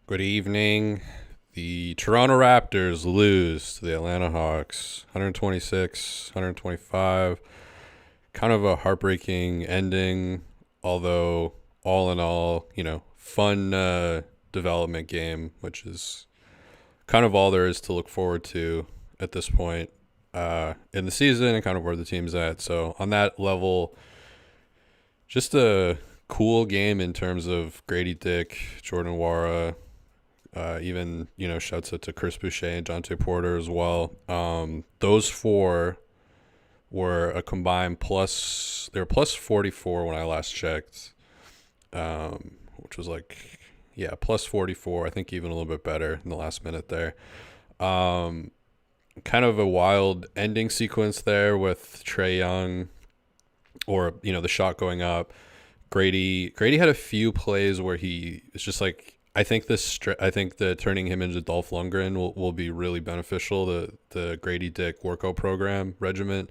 Good evening. The Toronto Raptors lose to the Atlanta Hawks 126, 125. Kind of a heartbreaking ending, although all in all, fun development game, which is kind of all there is to look forward to at this point in the season and kind of where the team's at. So, on that level, just a cool game in terms of Grady Dick, Jordan Nwora, even shouts out to Chris Boucher and Jonte Porter as well. Those four were a combined plus. They were plus 44 when I last checked, which was plus 44. I think even a little bit better in the last minute there. Kind of a wild ending sequence there with Trae Young, or the shot going up. Grady had a few plays where he it's just like. I think the turning him into Dolph Lundgren will be really beneficial. The Grady Dick workout program regiment,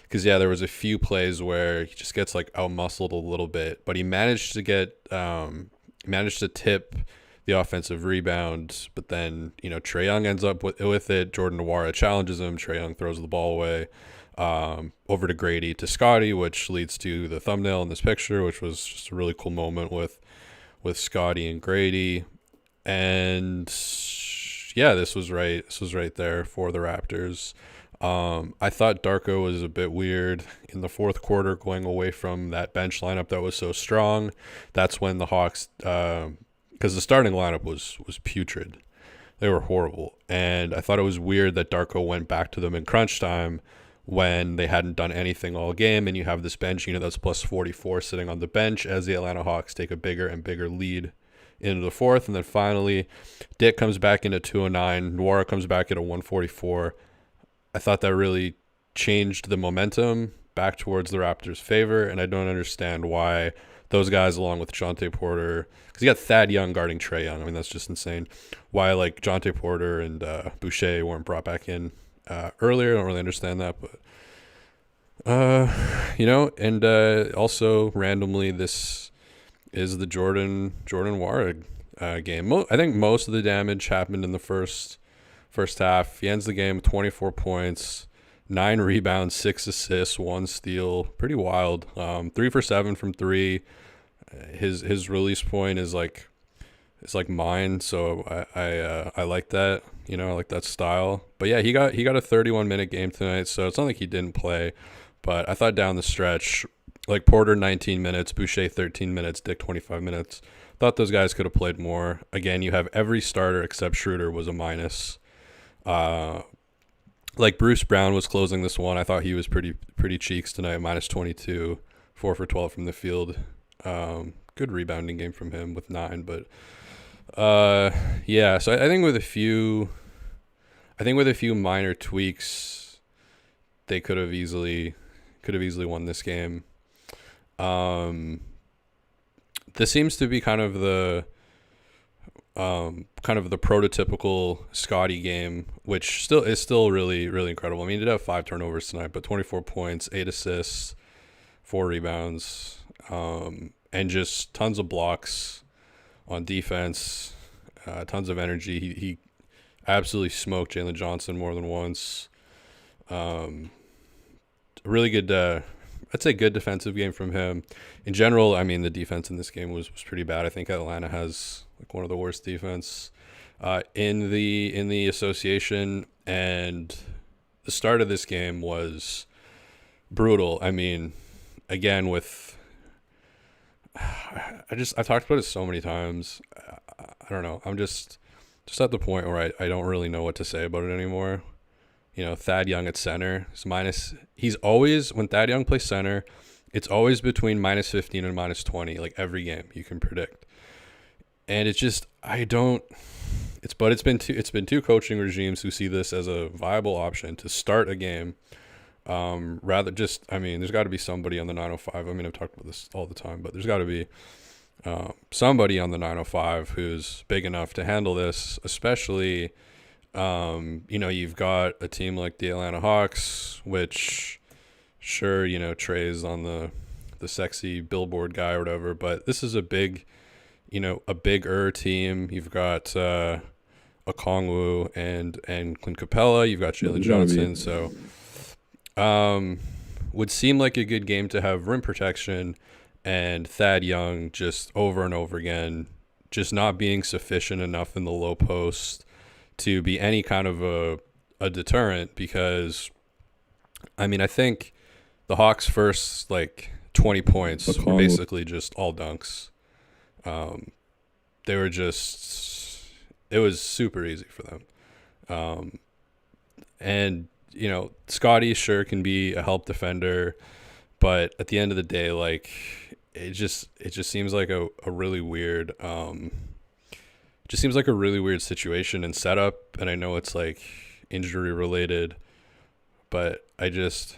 because there was a few plays where he just gets like out muscled a little bit, but he managed to tip the offensive rebound. But then Trae Young ends up with it. Jordan Nwora challenges him. Trae Young throws the ball away. Over to Grady to Scotty, which leads to the thumbnail in this picture, which was just a really cool moment with Scotty and Grady. And this was right there for the Raptors. I thought Darko was a bit weird in the fourth quarter, going away from that bench lineup that was so strong. That's when the Hawks, because the starting lineup was putrid. They were horrible. And I thought it was weird that Darko went back to them in crunch time when they hadn't done anything all game, and you have this bench, that's plus 44 sitting on the bench as the Atlanta Hawks take a bigger and bigger lead into the fourth. And then finally, Dick comes back into 209. Nwora comes back at a 144. I thought that really changed the momentum back towards the Raptors' favor, and I don't understand why those guys, along with Jonte Porter, because you got Thad Young guarding Trae Young. I mean, that's just insane. Why Jonte Porter and Boucher weren't brought back in earlier. I don't really understand that, but and also randomly, this is the Jordan Nwora game. I think most of the damage happened in the first half. He ends the game with 24 points, 9 rebounds, 6 assists, 1 steal. Pretty wild. 3 for 7 from 3. His release point is like mine, so I like that. I like that style. But he got a 31-minute game tonight, so it's not like he didn't play. But I thought down the stretch, like Porter 19 minutes, Boucher 13 minutes, Dick 25 minutes. Thought those guys could have played more. Again, you have every starter except Schroeder was a minus. Bruce Brown was closing this one. I thought he was pretty cheeks tonight, minus 22, 4 for 12 from the field. Good rebounding game from him with 9, but so I think with a few minor tweaks, they could have easily won this game. This seems to be kind of the prototypical Scotty game, which is still really, really incredible. I mean, he did have 5 turnovers tonight, but 24 points, 8 assists, 4 rebounds, and just tons of blocks on defense, tons of energy. He absolutely smoked Jalen Johnson more than once. Really good, I'd say good defensive game from him. In general, I mean, the defense in this game was pretty bad. I think Atlanta has one of the worst defense in the association, and the start of this game was brutal. I mean, again, I've talked about it so many times. I don't know. I'm just at the point where I don't really know what to say about it anymore. Thad Young at center is minus. He's always, when Thad Young plays center, it's always between minus 15 and minus 20. Like every game, you can predict. And it's just it's been two coaching regimes who see this as a viable option to start a game. There's got to be somebody on the 905. I mean, I've talked about this all the time, but there's got to be somebody on the 905 who's big enough to handle this, especially. You've got a team like the Atlanta Hawks, which sure, Trae's on the sexy billboard guy or whatever, but this is a big a bigger team. You've got Okongwu and Clint Capella. You've got Jalen Johnson. So would seem like a good game to have rim protection, and Thad Young just over and over again just not being sufficient enough in the low post to be any kind of a deterrent, because I mean, I think the Hawks' first 20 points were basically just all dunks. They were just, it was super easy for them. And Scotty sure can be a help defender, but at the end of the day, it just seems like a really weird just seems like a really weird situation and setup. And I know it's injury related, but I just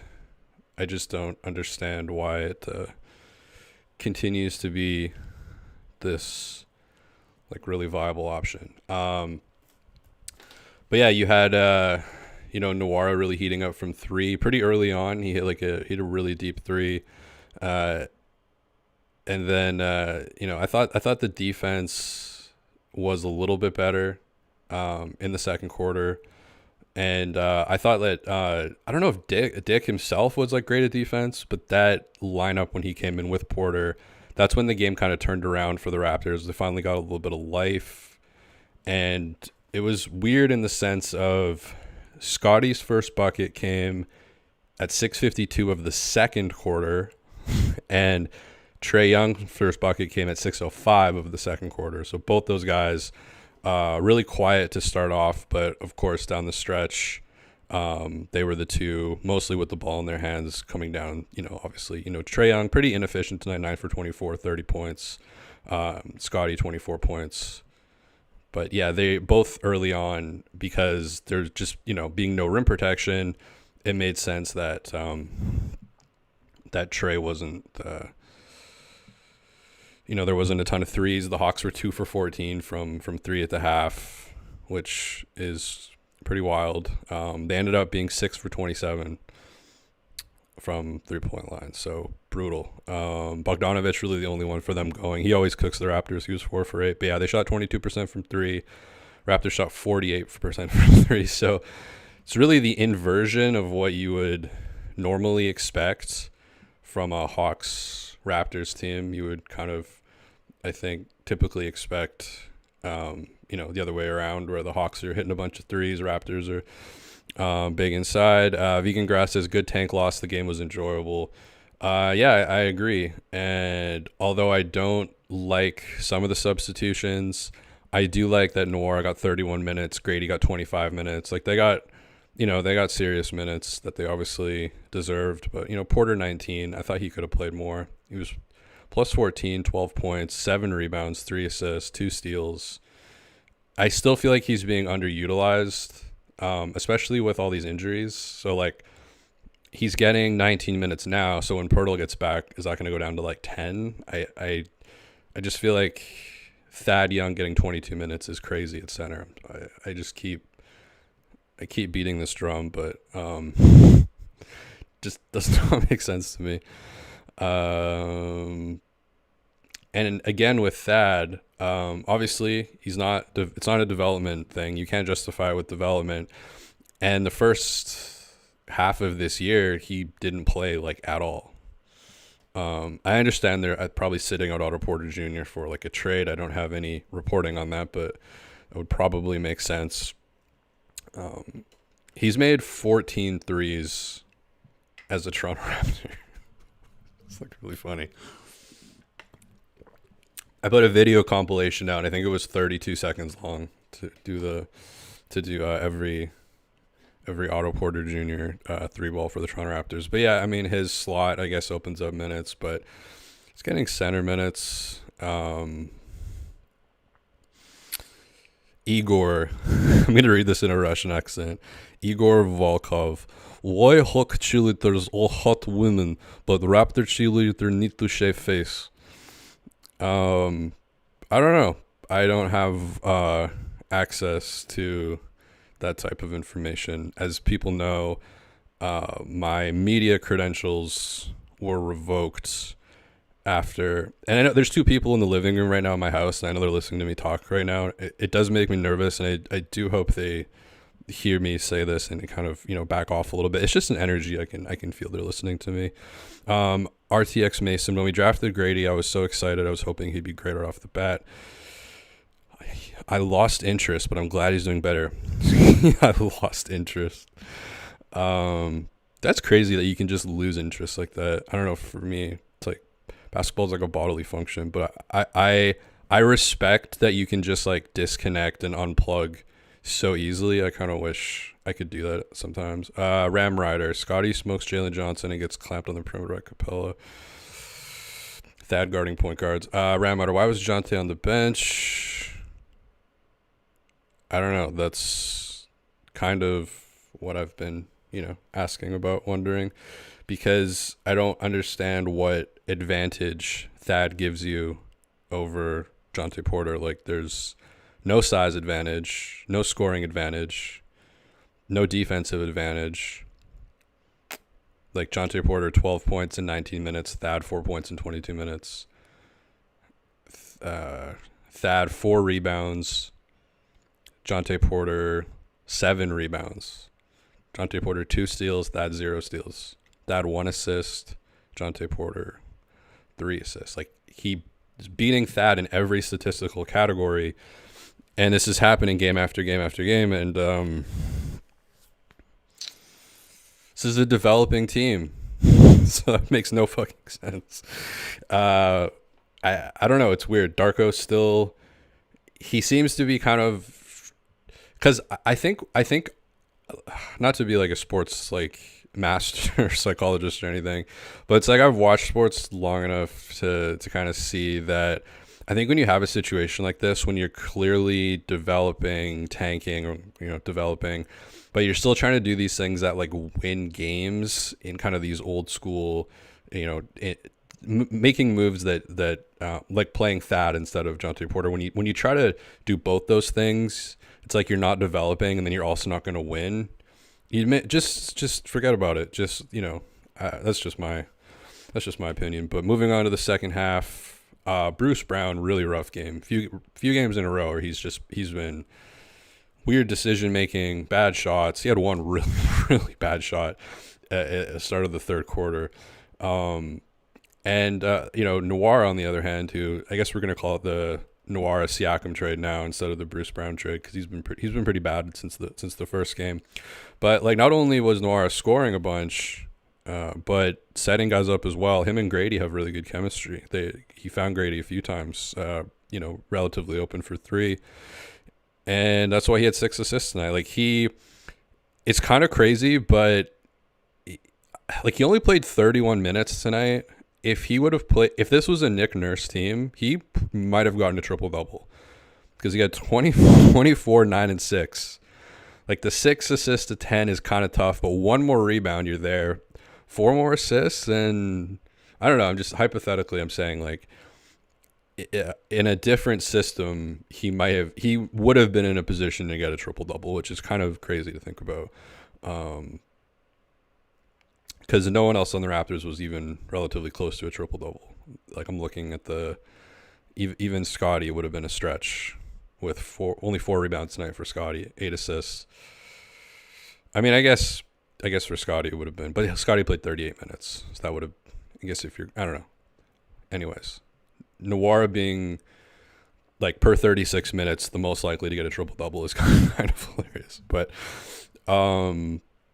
don't understand why it continues to be this really viable option. But yeah, you had Nwora really heating up from three pretty early on. He hit a really deep three, and then I thought the defense was a little bit better in the second quarter. And I thought that I don't know if Dick himself was great at defense, but that lineup when he came in with Porter, that's when the game kind of turned around for the Raptors. They finally got a little bit of life, and it was weird in the sense of Scotty's first bucket came at 6:52 of the second quarter, and Trae Young's first bucket came at 6:05 of the second quarter. So both those guys really quiet to start off, but of course down the stretch, they were the two mostly with the ball in their hands coming down. Obviously, Trae Young pretty inefficient tonight, 9 for 24, 30 points. Scotty 24 points. But yeah, they both early on, because there's just being no rim protection, it made sense that that Trae wasn't. There wasn't a ton of threes. The Hawks were 2 for 14 from three at the half, which is pretty wild. They ended up being 6 for 27 from 3-point line, so brutal. Bogdanovic really the only one for them going. He always cooks the Raptors. He was 4 for 8. But yeah, they shot 22% from three. Raptors shot 48% from three. So it's really the inversion of what you would normally expect from a Hawks Raptors team. You would kind of, I think, typically expect the other way around, where the Hawks are hitting a bunch of threes, Raptors are big inside. Vegan Grass says good tank loss. The game was enjoyable. Yeah, I agree. And although I don't like some of the substitutions, I do like that Nwora got 31 minutes. Grady got 25 minutes. They got serious minutes that they obviously deserved. But, Porter 19, I thought he could have played more. He was plus 14, 12 points, 7 rebounds, 3 assists, 2 steals. I still feel like he's being underutilized, especially with all these injuries. So, he's getting 19 minutes now. So when Pirtle gets back, is that going to go down to 10? I just feel like Thad Young getting 22 minutes is crazy at center. I keep beating this drum, but just does not make sense to me. And again with Thad, obviously it's not a development thing. You can't justify it with development. And the first half of this year, he didn't play at all. I understand they're probably sitting out Otto Porter Jr. for a trade. I don't have any reporting on that, but it would probably make sense. He's made 14 threes as a Toronto Raptor. It's really funny. I put a video compilation out. I think it was 32 seconds long to do every Otto Porter Jr. Three ball for the Toronto Raptors. But yeah, I mean, his slot, I guess, opens up minutes, but he's getting center minutes. Igor, I'm going to read this in a Russian accent. Igor Volkov. Why hawk cheerleaders all hot women, but Raptor cheerleader need to shave face? I don't know. I don't have access to that type of information. As people know, my media credentials were revoked after, and I know there's two people in the living room right now in my house, and I know they're listening to me talk right now. It does make me nervous, and I do hope they hear me say this and kind of, back off a little bit. It's just an energy I can feel they're listening to me. RTX Mason, when we drafted Grady, I was so excited. I was hoping he'd be great right off the bat. I lost interest, but I'm glad he's doing better. I lost interest. That's crazy that you can just lose interest like that. I don't know, for me, it's like basketball's like a bodily function, but I respect that you can just like disconnect and unplug so easily. I kind of wish I could do that sometimes. Ram Rider, Scotty smokes Jalen Johnson and gets clamped on the perimeter at Capella. Thad guarding point guards. Ram Rider, why was Jonte on the bench? I don't know. That's kind of what I've been, asking about, wondering, because I don't understand what advantage Thad gives you over Jonte Porter. Like, there's no size advantage, no scoring advantage, no defensive advantage. Like, Jonte Porter, 12 points in 19 minutes. Thad, 4 points in 22 minutes. Thad, 4 rebounds. Jonte Porter, 7 rebounds. Jonte Porter, 2 steals. Thad, 0 steals. Thad, 1 assist. Jonte Porter, 3 assists. Like, he is beating Thad in every statistical category. And this is happening game after game after game. And this is a developing team. So that makes no fucking sense. I don't know. It's weird. Darko still, he seems to be kind of, because I think not to be like a sports like master or psychologist or anything, but it's like I've watched sports long enough to kind of see that I think when you have a situation like this, when you're clearly developing, tanking, or developing, but you're still trying to do these things that like win games in kind of these old school, making moves that like playing Thad instead of Jonte Porter. When you try to do both those things, it's like you're not developing, and then you're also not going to win. Just forget about it. That's just my opinion. But moving on to the second half, Bruce Brown, really rough game. Few games in a row where he's been weird decision making, bad shots. He had one really really bad shot at the start of the third quarter. Nwora, on the other hand, who I guess we're going to call it the Nwora Siakam trade now instead of the Bruce Brown trade, because he's been pretty bad since the first game. But like, not only was Nwora scoring a bunch, but setting guys up as well. Him and Grady have really good chemistry. He found Grady a few times, relatively open for 3, and that's why he had 6 assists tonight. Like, it's kind of crazy, but he only played 31 minutes tonight. If this was a Nick Nurse team, he might have gotten a triple-double, because he had 24, 9, and 6. Like, the 6 assists to 10 is kind of tough, but 1 more rebound, you're there. 4 more assists, and I don't know. I'm just hypothetically, I'm saying, like, in a different system, he would have been in a position to get a triple-double, which is kind of crazy to think about. Because no one else on the Raptors was even relatively close to a triple-double. Like, I'm looking at even Scotty would have been a stretch with only 4 rebounds tonight for Scotty, 8 assists. I mean, I guess for Scotty it would have been, but Scotty played 38 minutes, so that would have, I guess I don't know. Anyways, Nwora being like per 36 minutes the most likely to get a triple-double is kind of hilarious. But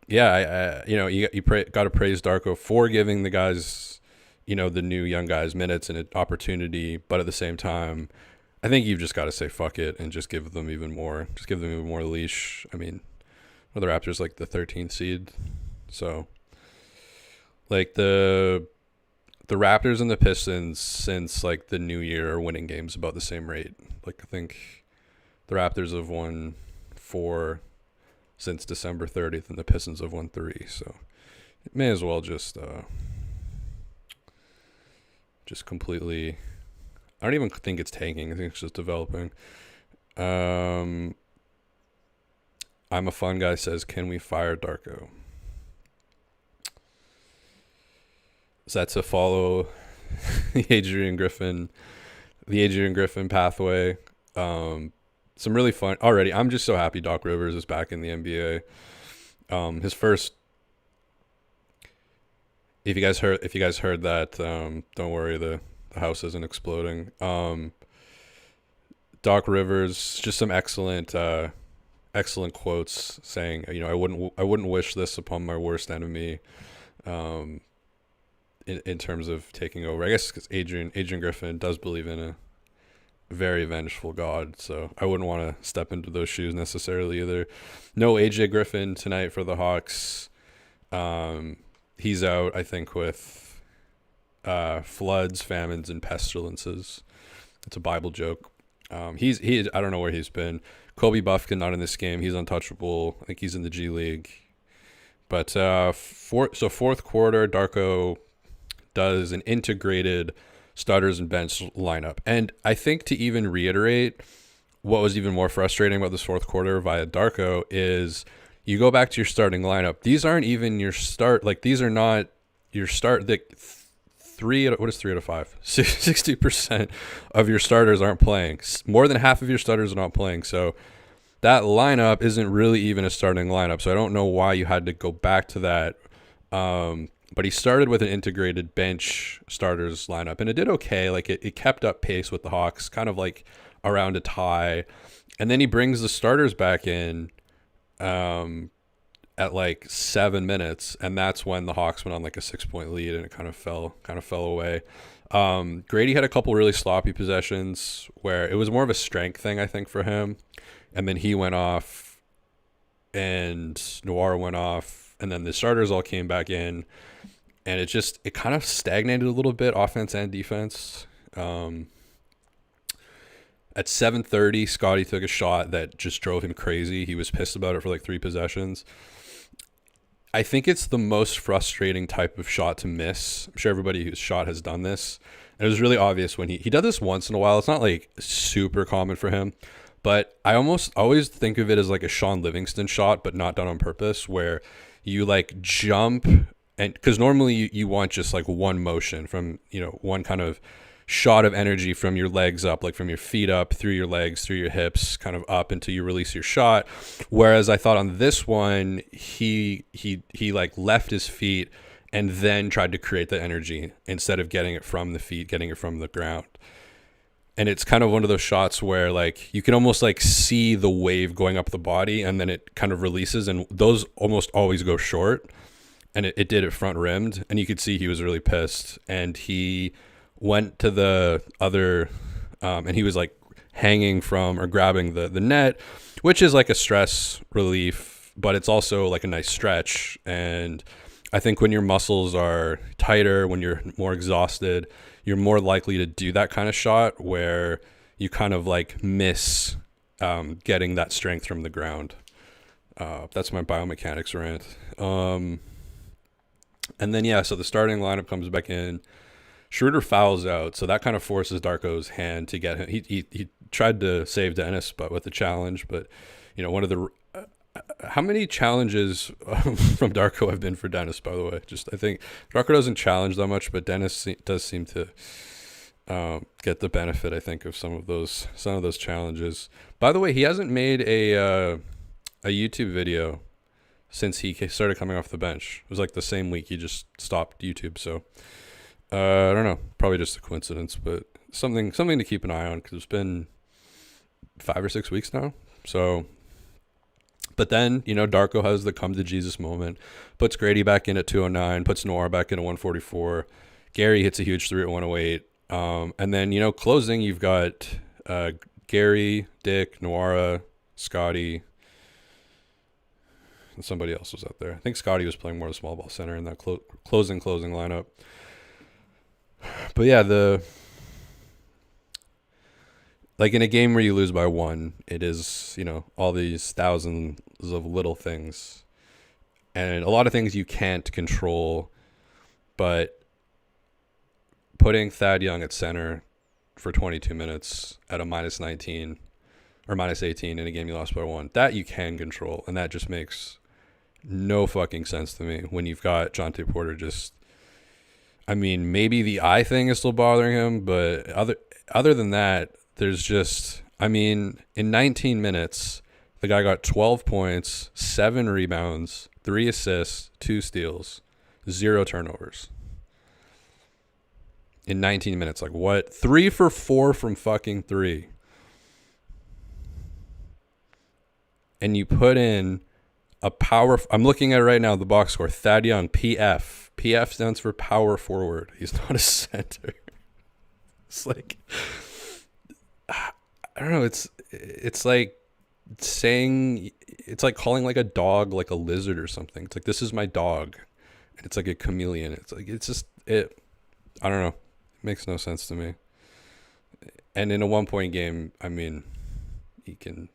yeah, you got to praise Darko for giving the guys, the new young guys minutes and an opportunity. But at the same time, I think you've just got to say fuck it and just give them even more. Just give them even more leash. I mean, the Raptors like the 13th seed, so like the Raptors and the Pistons since like the new year are winning games about the same rate. Like, I think the Raptors have won 4 since December 30th, and the Pistons have won 3. So it may as well just completely. I don't even think it's tanking. I think it's just developing. I'm a fun guy says, can we fire Darko? So that's a follow the Adrian Griffin pathway. Some really fun already. I'm just so happy Doc Rivers is back in the NBA. His first. If you guys heard that, don't worry, the house isn't exploding. Doc Rivers, just some excellent quotes saying, I wouldn't wish this upon my worst enemy. In terms of taking over, I guess because Adrian Griffin does believe in a very vengeful God, so I wouldn't want to step into those shoes necessarily either. No AJ Griffin tonight for the Hawks. He's out, I think, with floods, famines, and pestilences. It's a Bible joke. He I don't know where he's been. Kobe Buffkin not in this game. He's untouchable. I think he's in the G League. But fourth quarter, Darko does an integrated starters and bench lineup. And I think to even reiterate what was even more frustrating about this fourth quarter via Darko is you go back to your starting lineup. These aren't even your start. Like, these are not your start. What is 3 out of 5? 60% of your starters aren't playing. More than half of your starters are not playing. So that lineup isn't really even a starting lineup. So I don't know why you had to go back to that. But he started with an integrated bench starters lineup, and it did okay. Like, it kept up pace with the Hawks, kind of like around a tie. And then he brings the starters back in at like 7 minutes, and that's when the Hawks went on like a 6-point lead, and it kind of fell away. Grady had a couple really sloppy possessions where it was more of a strength thing, I think, for him. And then he went off, and Nwora went off, and then the starters all came back in. And it kind of stagnated a little bit, offense and defense. At 7:30, Scotty took a shot that just drove him crazy. He was pissed about it for like 3 possessions. I think it's the most frustrating type of shot to miss. I'm sure everybody who's shot has done this. And it was really obvious when he does this once in a while. It's not like super common for him. But I almost always think of it as like a Sean Livingston shot, but not done on purpose, where you like jump. And because normally you want just like one motion from, one kind of shot of energy from your legs up, like from your feet up, through your legs, through your hips, kind of up until you release your shot. Whereas I thought on this one, he like left his feet and then tried to create the energy instead of getting it from the feet, getting it from the ground. And it's kind of one of those shots where like you can almost like see the wave going up the body, and then it kind of releases, and those almost always go short. And it did it front rimmed, and you could see he was really pissed. And he went to the other, and he was like hanging from or grabbing the net, which is like a stress relief, but it's also like a nice stretch. And I think when your muscles are tighter, when you're more exhausted, you're more likely to do that kind of shot where you kind of like miss getting that strength from the ground. That's my biomechanics rant. And then, so the starting lineup comes back in. Schroeder fouls out, so that kind of forces Darko's hand to get him. He tried to save Dennis, but with the challenge. But, one of the how many challenges from Darko have been for Dennis, by the way? Just I think Darko doesn't challenge that much, but Dennis does seem to get the benefit, I think, of some of those challenges. By the way, he hasn't made a YouTube video since he started coming off the bench. It was like the same week he just stopped YouTube. So I don't know, probably just a coincidence, but something to keep an eye on, because it's been 5 or 6 weeks now. So, but then, Darko has the come to Jesus moment, puts Grady back in at 209, puts Nwora back in at 144. Gary hits a huge 3 at 108. And then, closing, you've got Gary, Dick, Nwora, Scotty, and somebody else was out there. I think Scotty was playing more of the small ball center in that closing lineup. But yeah, like in a game where you lose by 1, it is, all these thousands of little things. And a lot of things you can't control, but putting Thad Young at center for 22 minutes at a minus 19 or minus 18 in a game you lost by 1, that you can control. And that just makes no fucking sense to me when you've got Jonte Porter just... I mean, maybe the eye thing is still bothering him, but other than that, there's just, I mean, in 19 minutes, the guy got 12 points, 7 rebounds, 3 assists, 2 steals, 0 turnovers. In 19 minutes, like what? 3 for 4 from fucking 3. And you put in a power. I'm looking at it right now, the box score. Thad Young, PF. PF stands for power forward. He's not a center. It's like, I don't know. It's like saying, it's like calling like a dog like a lizard or something. It's like, this is my dog. And it's like a chameleon. It's like, it's just, I don't know. It makes no sense to me. And in a 1-point game, I mean, you can,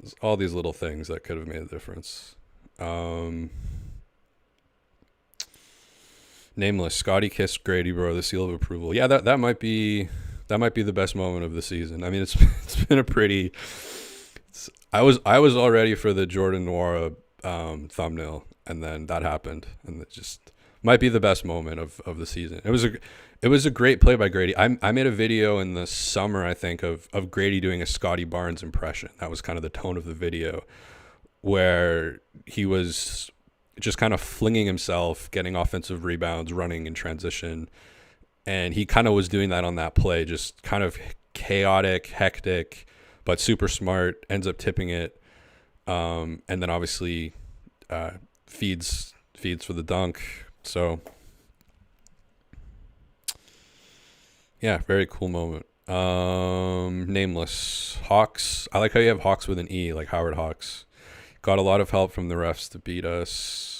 there's all these little things that could have made a difference. Nameless, Scotty kissed Grady, bro, the seal of approval. Yeah, that might be the best moment of the season. I mean, it's been a pretty. I was all ready for the Jordan Nwora thumbnail, and then that happened, and it just might be the best moment of the season. It was a great play by Grady. I made a video in the summer, I think, of Grady doing a Scotty Barnes impression. That was kind of the tone of the video, where he was just kind of flinging himself, getting offensive rebounds, running in transition. And he kind of was doing that on that play, just kind of chaotic, hectic, but super smart, ends up tipping it. And then obviously feeds for the dunk. So, yeah, very cool moment. Nameless. Hawks. I like how you have Hawks with an E, like Howard Hawks. Got a lot of help from the refs to beat us.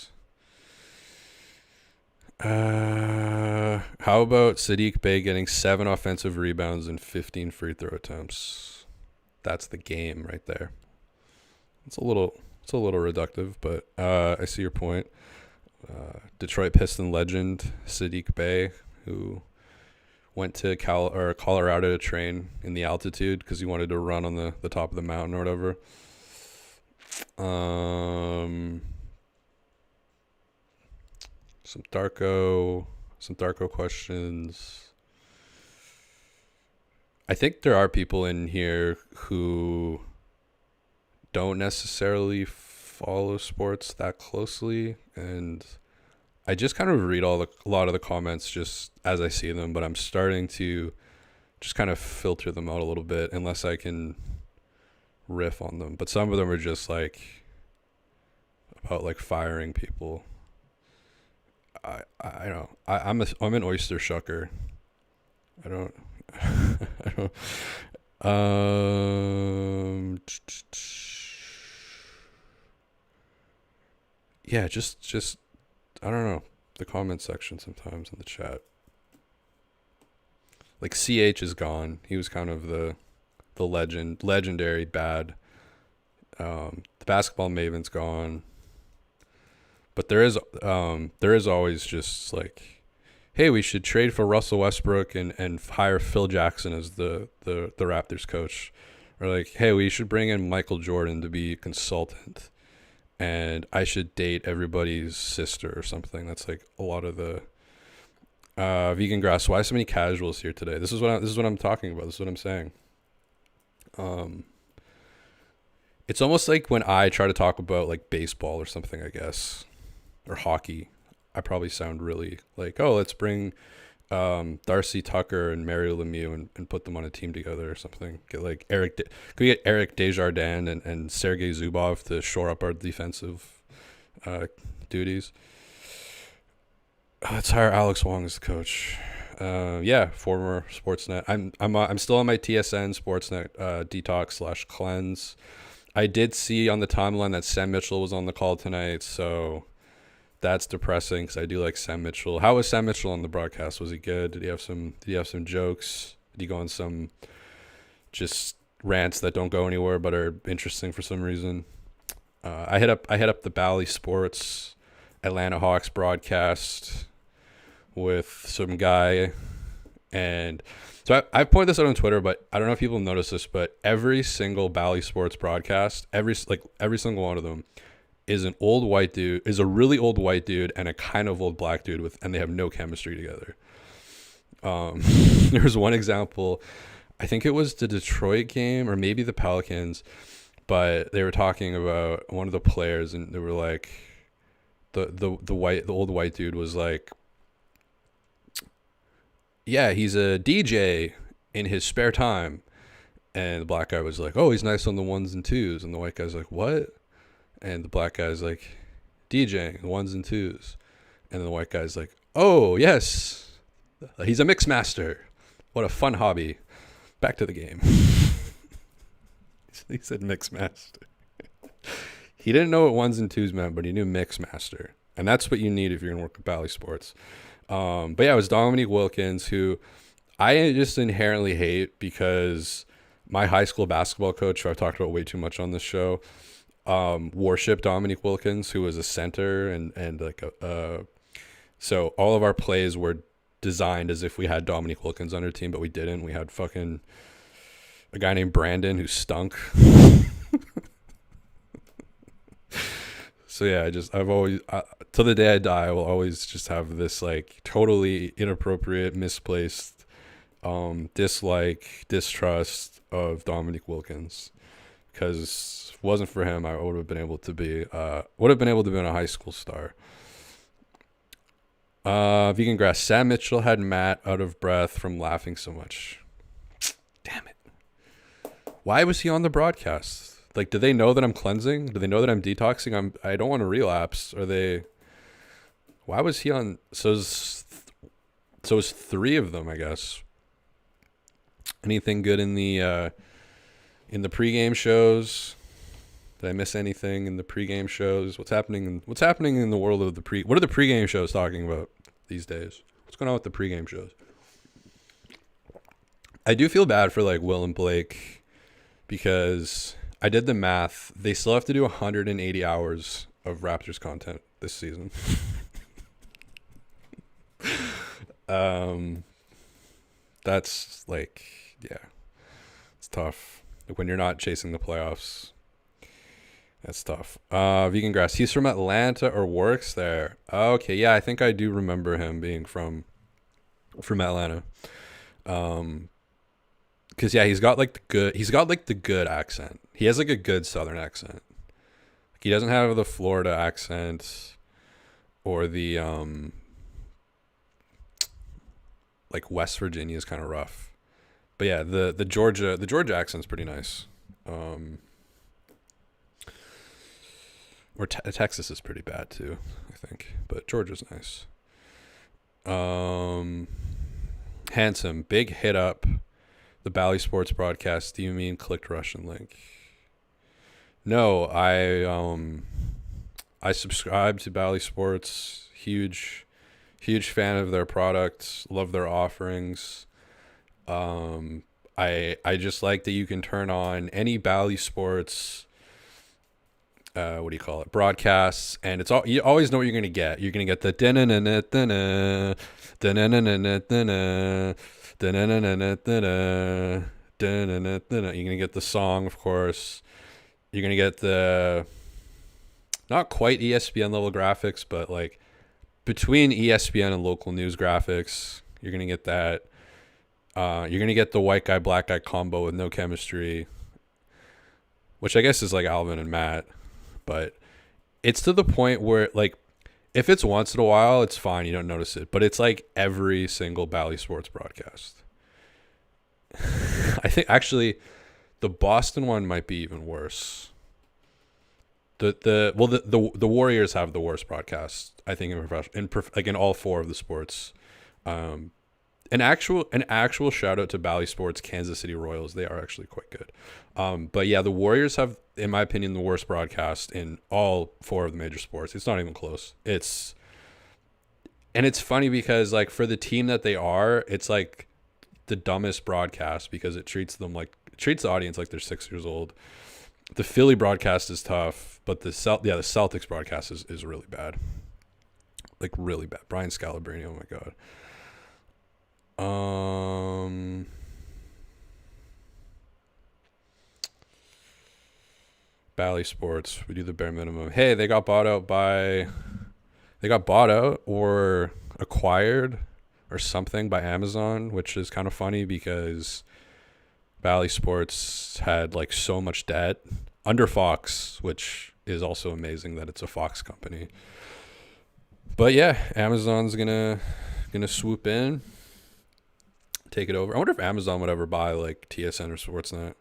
How about Saddiq Bey getting 7 offensive rebounds and 15 free throw attempts? That's the game right there. It's a little reductive, but I see your point. Detroit Piston legend Saddiq Bey, who went to Colorado to train in the altitude because he wanted to run on the top of the mountain or whatever. Some Darko questions. I think there are people in here who don't necessarily follow sports that closely, and I just kind of read a lot of the comments just as I see them, but I'm starting to just kind of filter them out a little bit unless I can riff on them. But some of them are just like about like firing people. I don't. I'm an oyster shucker. I don't. Yeah, just I don't know, the comment section sometimes in the chat. Like CH is gone. He was kind of the legendary bad. The basketball maven's gone. But there is always just like, hey, we should trade for Russell Westbrook and hire Phil Jackson as the Raptors coach. Or like, hey, we should bring in Michael Jordan to be a consultant. And I should date everybody's sister or something. That's like a lot of the vegan grass. Why so many casuals here today? This is what I'm talking about. This is what I'm saying. It's almost like when I try to talk about like baseball or something, I guess, or hockey. I probably sound really like, oh, let's bring Darcy Tucker and Mario Lemieux and put them on a team together or something. Get like could we get Eric Desjardins and Sergei Zubov to shore up our defensive duties? Let's hire Alex Wong as the coach. Yeah, former Sportsnet. I'm still on my TSN Sportsnet detox/cleanse. I did see on the timeline that Sam Mitchell was on the call tonight, so that's depressing because I do like Sam Mitchell. How was Sam Mitchell on the broadcast? Was he good? Did he have some jokes? Did he go on some just rants that don't go anywhere but are interesting for some reason? I hit up the Bally Sports Atlanta Hawks broadcast with some guy, and so I pointed this out on Twitter, but I don't know if people notice this, but every single Bally Sports broadcast, every single one of them, is an old white dude, is a really old white dude and a kind of old black dude and they have no chemistry together. There's one example, I think it was the Detroit game or maybe the Pelicans, but they were talking about one of the players and they were like, the old white dude was like, yeah, he's a DJ in his spare time. And the black guy was like, oh, he's nice on the ones and twos. And the white guy's like, what? And the black guy's like, DJing, ones and twos. And then the white guy's like, oh, yes, he's a mix master. What a fun hobby. Back to the game. He said mix master. He didn't know what ones and twos meant, but he knew mix master. And that's what you need if you're going to work with Bally Sports. But yeah, it was Dominique Wilkins, who I just inherently hate because my high school basketball coach, who I've talked about way too much on this show, worshiped Dominique Wilkins, who was a center and like so all of our plays were designed as if we had Dominique Wilkins on our team, but we didn't. We had fucking a guy named Brandon who stunk. So yeah, I've always, till the day I die, I will always just have this like totally inappropriate, misplaced distrust of Dominique Wilkins, because if it wasn't for him, I would have been able to be a high school star. Vegan Grass, Sam Mitchell had Matt out of breath from laughing so much. Damn it. Why was he on the broadcast? Like, do they know that I'm cleansing? Do they know that I'm detoxing? I don't want to relapse. Why was he on? So it's three of them, I guess. Anything good in the pregame shows? Did I miss anything in the pregame shows? What's happening in the world of what are the pregame shows talking about these days? What's going on with the pregame shows? I do feel bad for like Will and Blake, because I did the math. They still have to do 180 hours of Raptors content this season. That's like, yeah, it's tough. Like when you're not chasing the playoffs, that's tough. Vegan Grass, he's from Atlanta or works there. Okay, yeah, I think I do remember him being from Atlanta. Cause yeah, he's got like the good accent. He has like a good Southern accent. Like, he doesn't have the Florida accent or the like West Virginia is kind of rough. But yeah, the Georgia accent's pretty nice. Or Texas is pretty bad too, I think. But Georgia's nice. Handsome, big hit up the Bally Sports broadcast. Do you mean clicked Russian link? No, I subscribe to Bally Sports. Huge fan of their products. Love their offerings. I just like that you can turn on any Bally Sports what do you call it, broadcasts, and it's all, you always know what you're gonna get. You're gonna get the you're gonna get the song, of course. You're gonna get the not quite ESPN level graphics, but like between ESPN and local news graphics. You're gonna get that. You're gonna get the white guy black guy combo with no chemistry, which I guess is like Alvin and Matt. But it's to the point where, like, if it's once in a while, it's fine. You don't notice it. But it's like every single Bally Sports broadcast. I think actually the Boston one might be even worse. The Warriors have the worst broadcast, I think, in all four of the sports. An actual shout out to Bally Sports Kansas City Royals. They are actually quite good. But yeah, the Warriors have, in my opinion, the worst broadcast in all four of the major sports. It's not even close. It's funny because, like, for the team that they are, it's like the dumbest broadcast because it treats the audience like they're 6 years old. The Philly broadcast is tough, but the Celtics broadcast is really bad. Like, really bad. Brian Scalabrine, oh my god. Bally Sports. We do the bare minimum. Hey, they got bought out or acquired or something by Amazon, which is kind of funny because Bally Sports had like so much debt under Fox, which is also amazing that it's a Fox company. But yeah, Amazon's gonna swoop in, take it over. I wonder if Amazon would ever buy like TSN or Sportsnet.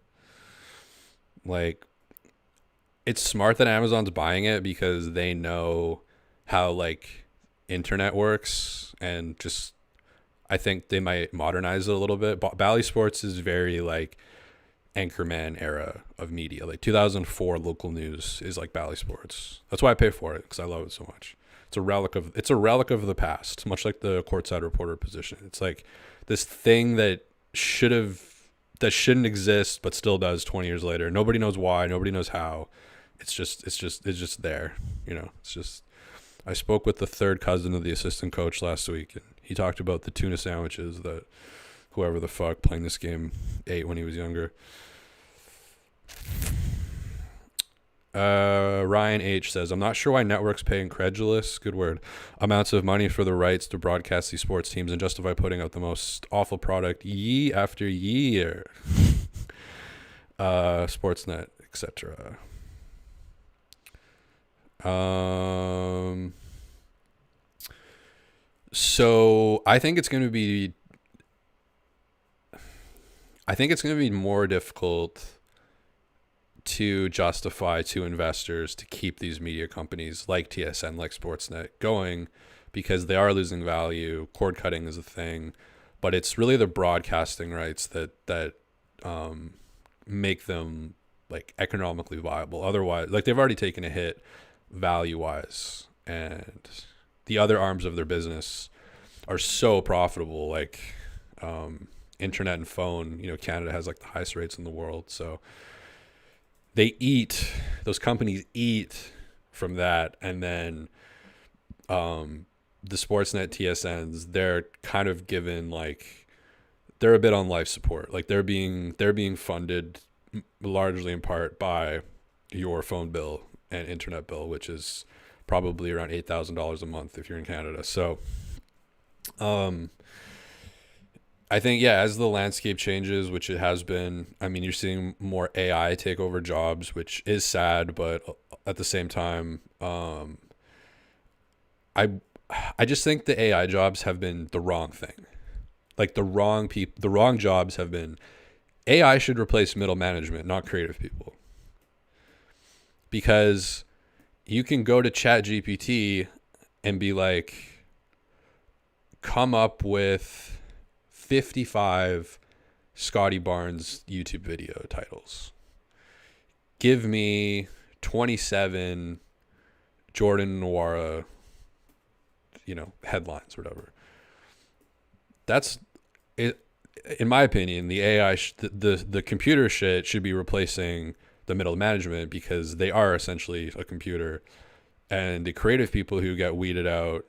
Like, it's smart that Amazon's buying it because they know how like internet works, and just I think they might modernize it a little bit. Bally Sports is very like Anchorman era of media. Like 2004 local news is like Bally Sports. That's why I pay for it, because I love it so much. It's a relic of the past, much like the courtside reporter position. It's like this thing that shouldn't exist but still does 20 years later. Nobody knows why, nobody knows how. It's just there, you know. It's just, I spoke with the third cousin of the assistant coach last week, and he talked about the tuna sandwiches that whoever the fuck playing this game ate when he was younger. Ryan H says, I'm not sure why networks pay incredulous, good word, amounts of money for the rights to broadcast these sports teams and justify putting out the most awful product year after year. Sportsnet, etc. So I think it's going to be more difficult to justify to investors to keep these media companies like TSN, like Sportsnet going, because they are losing value. Cord cutting is a thing, but it's really the broadcasting rights that make them like economically viable. Otherwise, like, they've already taken a hit value wise, and the other arms of their business are so profitable, like internet and phone. You know, Canada has like the highest rates in the world, so those companies eat from that. And then the Sportsnet TSNs, they're kind of given, like, they're a bit on life support. Like, they're being funded largely in part by your phone bill and internet bill, which is probably around $8,000 a month if you're in Canada. So I think, yeah, as the landscape changes, which it has been, I mean, you're seeing more AI take over jobs, which is sad, but at the same time, I just think the AI jobs have been the wrong thing. Like, the wrong jobs have been, AI should replace middle management, not creative people. Because you can go to ChatGPT and be like, come up with 55 Scotty Barnes YouTube video titles. Give me 27 Jordan Nwora, headlines or whatever. That's it. In my opinion, the AI, the computer shit should be replacing the middle management, because they are essentially a computer, and the creative people who get weeded out,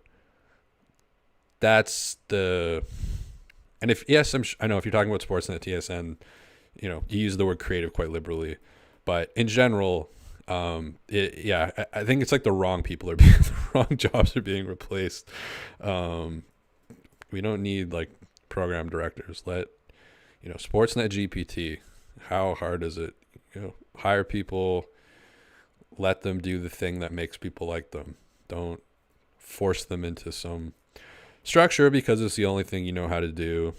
that's the. And I know if you're talking about Sportsnet, TSN, you use the word creative quite liberally, but in general, I think it's like the wrong jobs are being replaced. We don't need like program directors. Let Sportsnet GPT. How hard is it? Hire people, let them do the thing that makes people like them. Don't force them into some structure because it's the only thing you know how to do.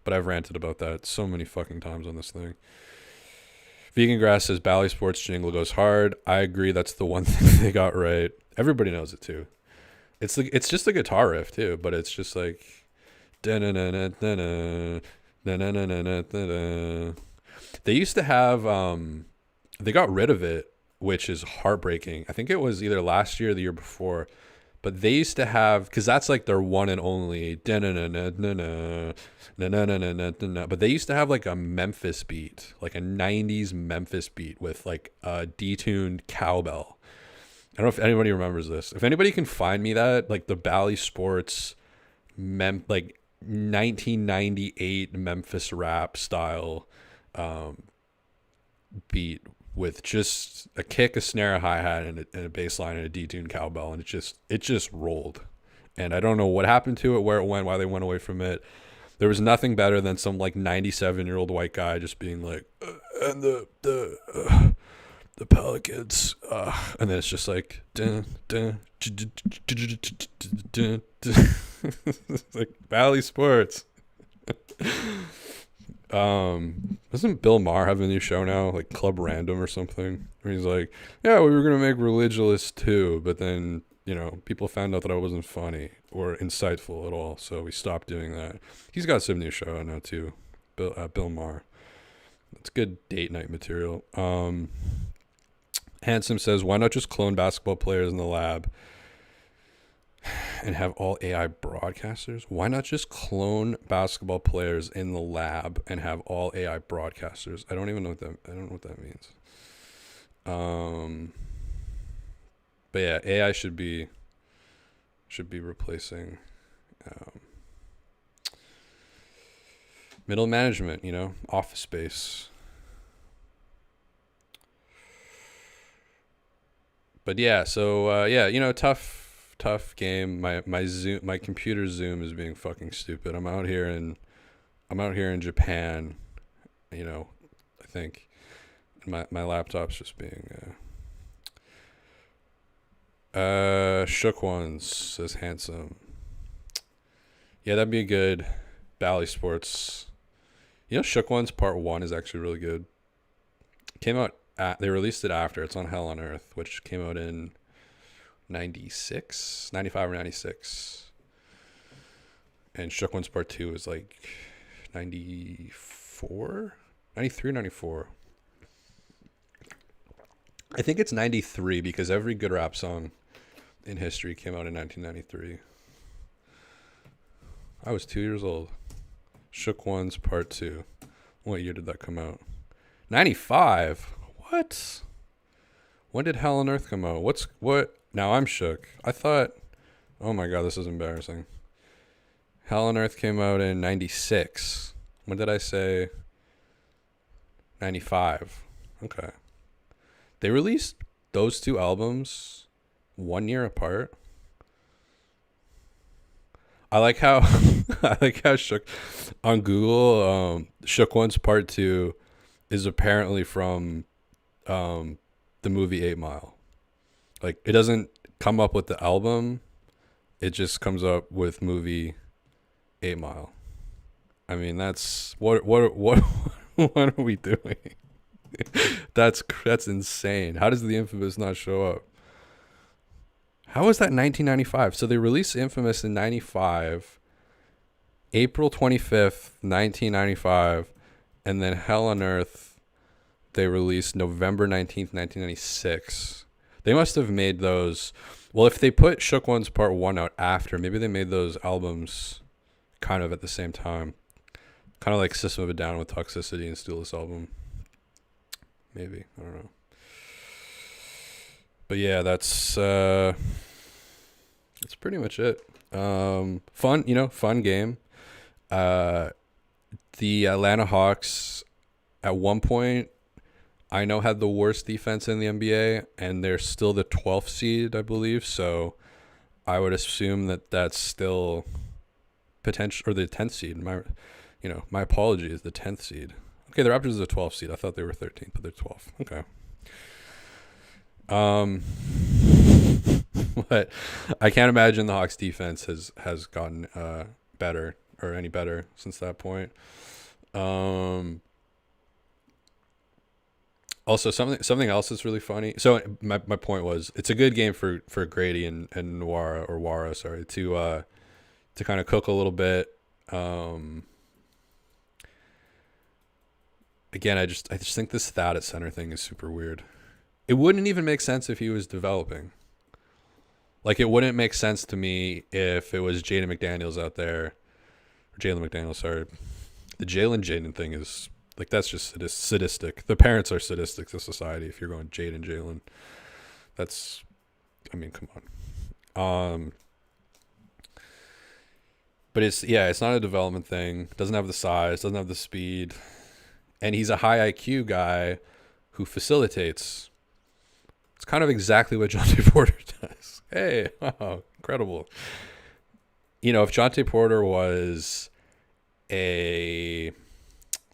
But I've ranted about that so many fucking times on this thing. Vegan Grass says Bally Sports jingle goes hard. I agree, that's the one thing they got right. Everybody knows it too. It's just a guitar riff too, but it's just like they used to have they got rid of it, which is heartbreaking. I think it was either last year or the year before. But they used to have, because that's like their one and only, but they used to have like a Memphis beat, like a 90s Memphis beat with like a detuned cowbell. I don't know if anybody remembers this. If anybody can find me that, like the Bally Sports, like 1998 Memphis rap style beat with just a kick, a snare, a hi-hat, and a bass line and a detuned cowbell, and it just rolled. And I don't know what happened to it, where it went, why they went away from it. There was nothing better than some like 97-year-old white guy just being like, and the Pelicans, and then it's just like, dun, dun, dun, it's like Valley Sports. Doesn't Bill Maher have a new show now, like Club Random or something, where he's like, yeah, we were gonna make Religious too, but then people found out that I wasn't funny or insightful at all, so we stopped doing that. He's got some new show now too, Bill Maher. It's good date night material. Handsome says, why not just clone basketball players in the lab and have all AI broadcasters? Why not just clone basketball players in the lab and have all AI broadcasters? I don't know what that means. But yeah, AI should be replacing middle management, office space. But yeah, so tough game. My computer Zoom is being fucking stupid. I'm out here in Japan, I think my laptop's just being shook ones, says Handsome. Yeah, that'd be a good Bally Sports. Shook Ones Part 1 is actually really good. Came out they released it after. It's on Hell on Earth, which came out in 95 or 96. And Shook Ones Part 2 is like 94? 93 or 94. I think it's 93 because every good rap song in history came out in 1993. I was 2 years old. Shook Ones Part 2. What year did that come out? 95? What? When did Hell on Earth come out? What? Now I'm shook. I thought, oh my God, this is embarrassing. Hell on Earth came out in 96. When did I say? 95. Okay. They released those two albums 1 year apart. I like how Shook on Google, Shook Ones Part 2 is apparently from the movie 8 Mile. Like, it doesn't come up with the album, it just comes up with movie 8 Mile. I mean, that's what what are we doing? That's insane. How does the Infamous not show up? How is that 1995? So they released Infamous in 95, April 25th, 1995, and then Hell on Earth they released November 19th, 1996. They must have made those. Well, if they put Shook Ones Part 1 out after, maybe they made those albums kind of at the same time. Kind of like System of a Down with Toxicity and Steal This Album. Maybe. I don't know. But yeah, that's pretty much it. Fun game. The Atlanta Hawks at one point I know had the worst defense in the NBA, and they're still the 12th seed, I believe. So I would assume that that's still potential, or the 10th seed. My apologies, the 10th seed. Okay, the Raptors is the 12th seed. I thought they were 13th, but they're 12th. Okay. But I can't imagine the Hawks defense has gotten better or any better since that point. Also, something else that's really funny. So my point was, it's a good game for Grady and Nwora, sorry, to kind of cook a little bit. Again, I just think this Thad at center thing is super weird. It wouldn't even make sense if he was developing. Like, it wouldn't make sense to me if it was Jaden McDaniels out there. Or Jalen McDaniels, sorry. The Jaden thing is, like, that's just sadistic. The parents are sadistic to society if you're going Jalen. That's, I mean, come on. But it's not a development thing. Doesn't have the size, doesn't have the speed. And he's a high IQ guy, who facilitates. It's kind of exactly what Jontay Porter does. Hey, wow, incredible. You know, if Jontay Porter was a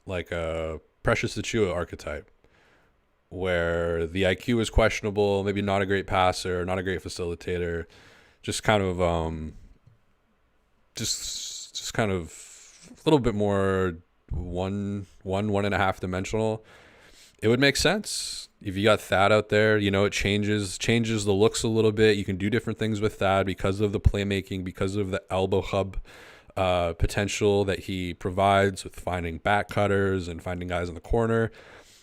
Precious Achiuwa archetype, where the IQ is questionable, maybe not a great passer, not a great facilitator, just kind of just kind of a little bit more one and a half dimensional, it would make sense. If you got Thad out there, you know, it changes the looks a little bit. You can do different things with Thad because of the playmaking, because of the elbow hub potential that he provides with finding back cutters and finding guys in the corner.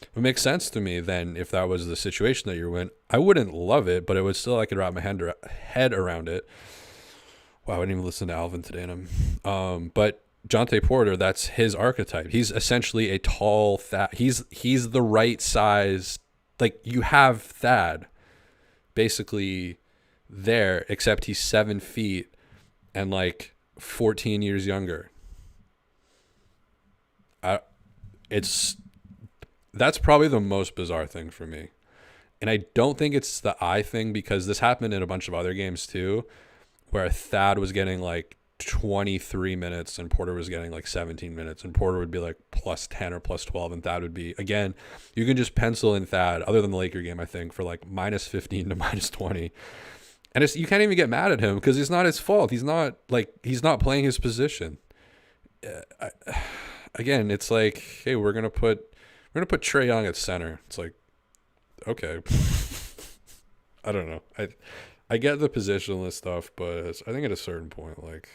It would make sense to me then if that was the situation that you're in. I wouldn't love it, but it would still, I could wrap my head around it. Wow, I didn't even listen to Alvin today. And but Jontay Porter, that's his archetype. He's essentially a tall Thad. He's the right size. Like, you have Thad basically there, except he's 7 feet and like 14 years younger. That's probably the most bizarre thing for me. And I don't think it's the eye thing, because this happened in a bunch of other games too, where Thad was getting like 23 minutes and Porter was getting like 17 minutes, and Porter would be like plus 10 or plus 12, and Thad would be, again, you can just pencil in Thad, other than the Laker game, I think, for like minus 15 to minus 20. And you can't even get mad at him because it's not his fault. He's not playing his position. Again, it's like, hey, we're gonna put Trae Young at center. It's like, okay. I don't know. I get the positionless stuff, but I think at a certain point, like,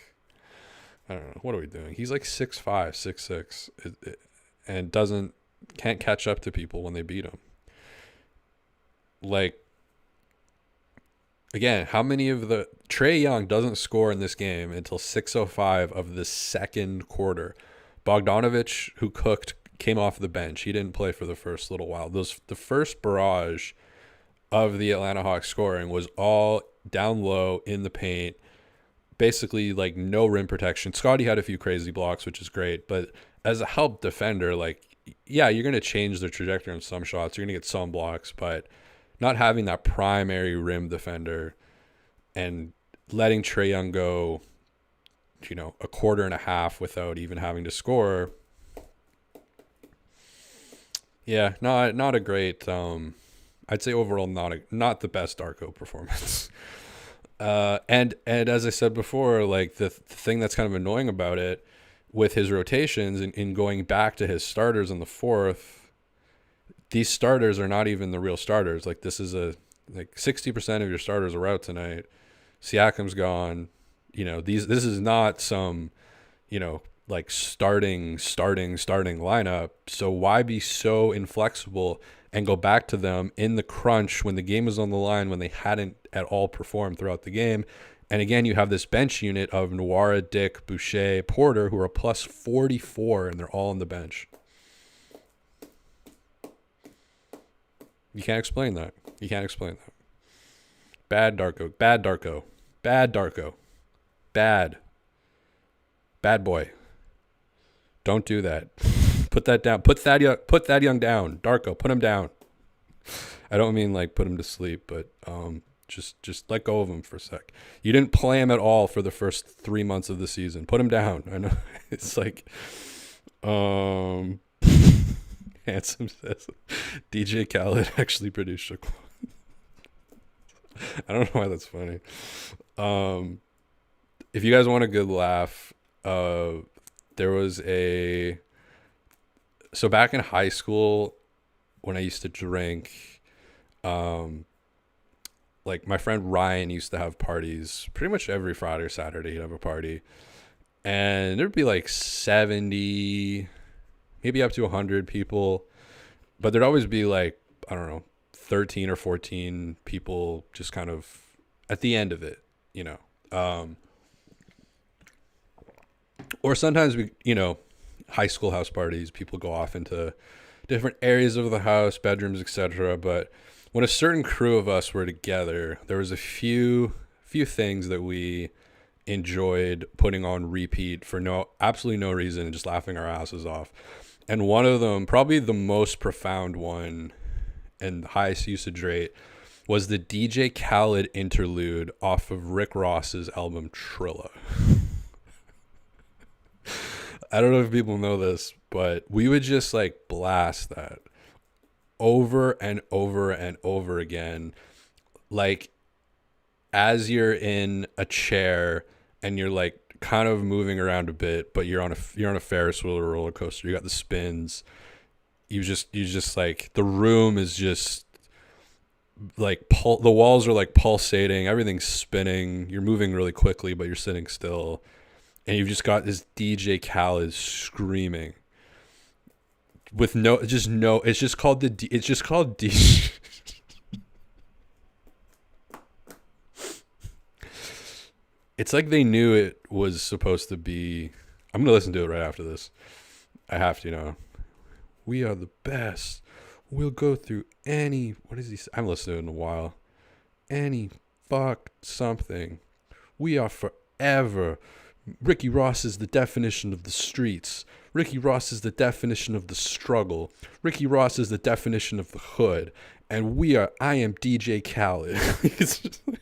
I don't know, what are we doing? He's like 6'5", 6'6", and can't catch up to people when they beat him. Like, again, how many of the Trae Young doesn't score in this game until 6:05 of the second quarter. Bogdanovic, who cooked, came off the bench. He didn't play for the first little while. The first barrage of the Atlanta Hawks scoring was all down low in the paint, basically like no rim protection. Scotty had a few crazy blocks, which is great, but as a help defender, like, yeah, you're going to change the trajectory on some shots. You're going to get some blocks, but not having that primary rim defender and letting Trae Young go, you know, a quarter and a half without even having to score. Yeah, not a great, I'd say overall not the best Darko performance. And as I said before, like the thing that's kind of annoying about it with his rotations and in going back to his starters in the fourth, these starters are not even the real starters. Like, this is like 60% of your starters are out tonight. Siakam's gone. You know, this is not some, you know, like starting lineup. So why be so inflexible and go back to them in the crunch when the game was on the line, when they hadn't at all performed throughout the game? And again, you have this bench unit of Nwora, Dick, Boucher, Porter, who are plus 44, and they're all on the bench. You can't explain that. Bad Darko. Bad boy. Don't do that. Put that down. Put that young down. Darko, put him down. I don't mean like put him to sleep, but just let go of him for a sec. You didn't play him at all for the first 3 months of the season. Put him down. I know it's like, Handsome says DJ Khaled actually produced Shaquan. I don't know why that's funny. If you guys want a good laugh, there was so back in high school when I used to drink, like my friend Ryan used to have parties pretty much every Friday or Saturday. He'd have a party, and there'd be like 70, maybe up to 100 people, but there'd always be like, I don't know, 13 or 14 people just kind of at the end of it, you know. Or sometimes we, you know, high school house parties, people go off into different areas of the house, bedrooms, etc. But when a certain crew of us were together, there was a few things that we enjoyed putting on repeat for absolutely no reason and just laughing our asses off. And one of them, probably the most profound one, and highest usage rate was the DJ Khaled interlude off of Rick Ross's album Trilla. I don't know if people know this, but we would just like blast that over and over and over again, like as you're in a chair and you're like kind of moving around a bit, but you're on a Ferris wheel or roller coaster. You got the spins. You just like the room is just like the walls are like pulsating. Everything's spinning. You're moving really quickly, but you're sitting still. And you've just got this DJ Khaled screaming with it's just called DJ. It's like they knew it was supposed to be. I'm going to listen to it right after this. I have to, we are the best. We'll go through any, what is he? I haven't listened to it in a while. Any fuck something. We are forever. Ricky Ross is the definition of the streets. Ricky Ross is the definition of the struggle. Ricky Ross is the definition of the hood. And I am DJ Khaled. It's just like,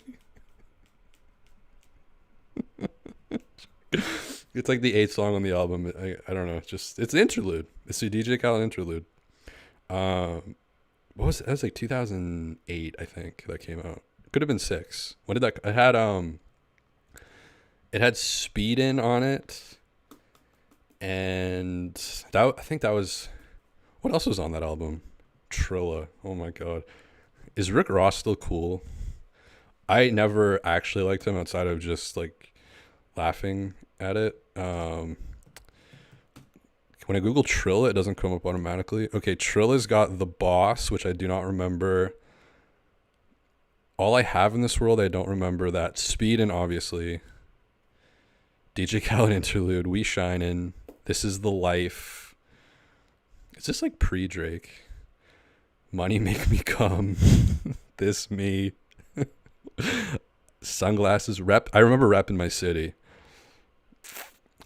it's like the 8th song on the album. I don't know. It's an interlude. It's a DJ Khaled interlude. What was it? That was like 2008, I think, that came out. Could have been 6. When did that? It had Speed In on it, and I think that was. What else was on that album? Trilla. Oh my god, is Rick Ross still cool? I never actually liked him outside of just like laughing at it. When I Google Trilla, it doesn't come up automatically. Okay, Trilla's got The Boss, which I do not remember. All I Have in This World, I don't remember that. Speed In, obviously. DJ Khaled interlude, We Shinin', This Is the Life. Is this like pre-Drake? Money Make Me Come. This Me. Sunglasses. Rep. I remember Rep in My City.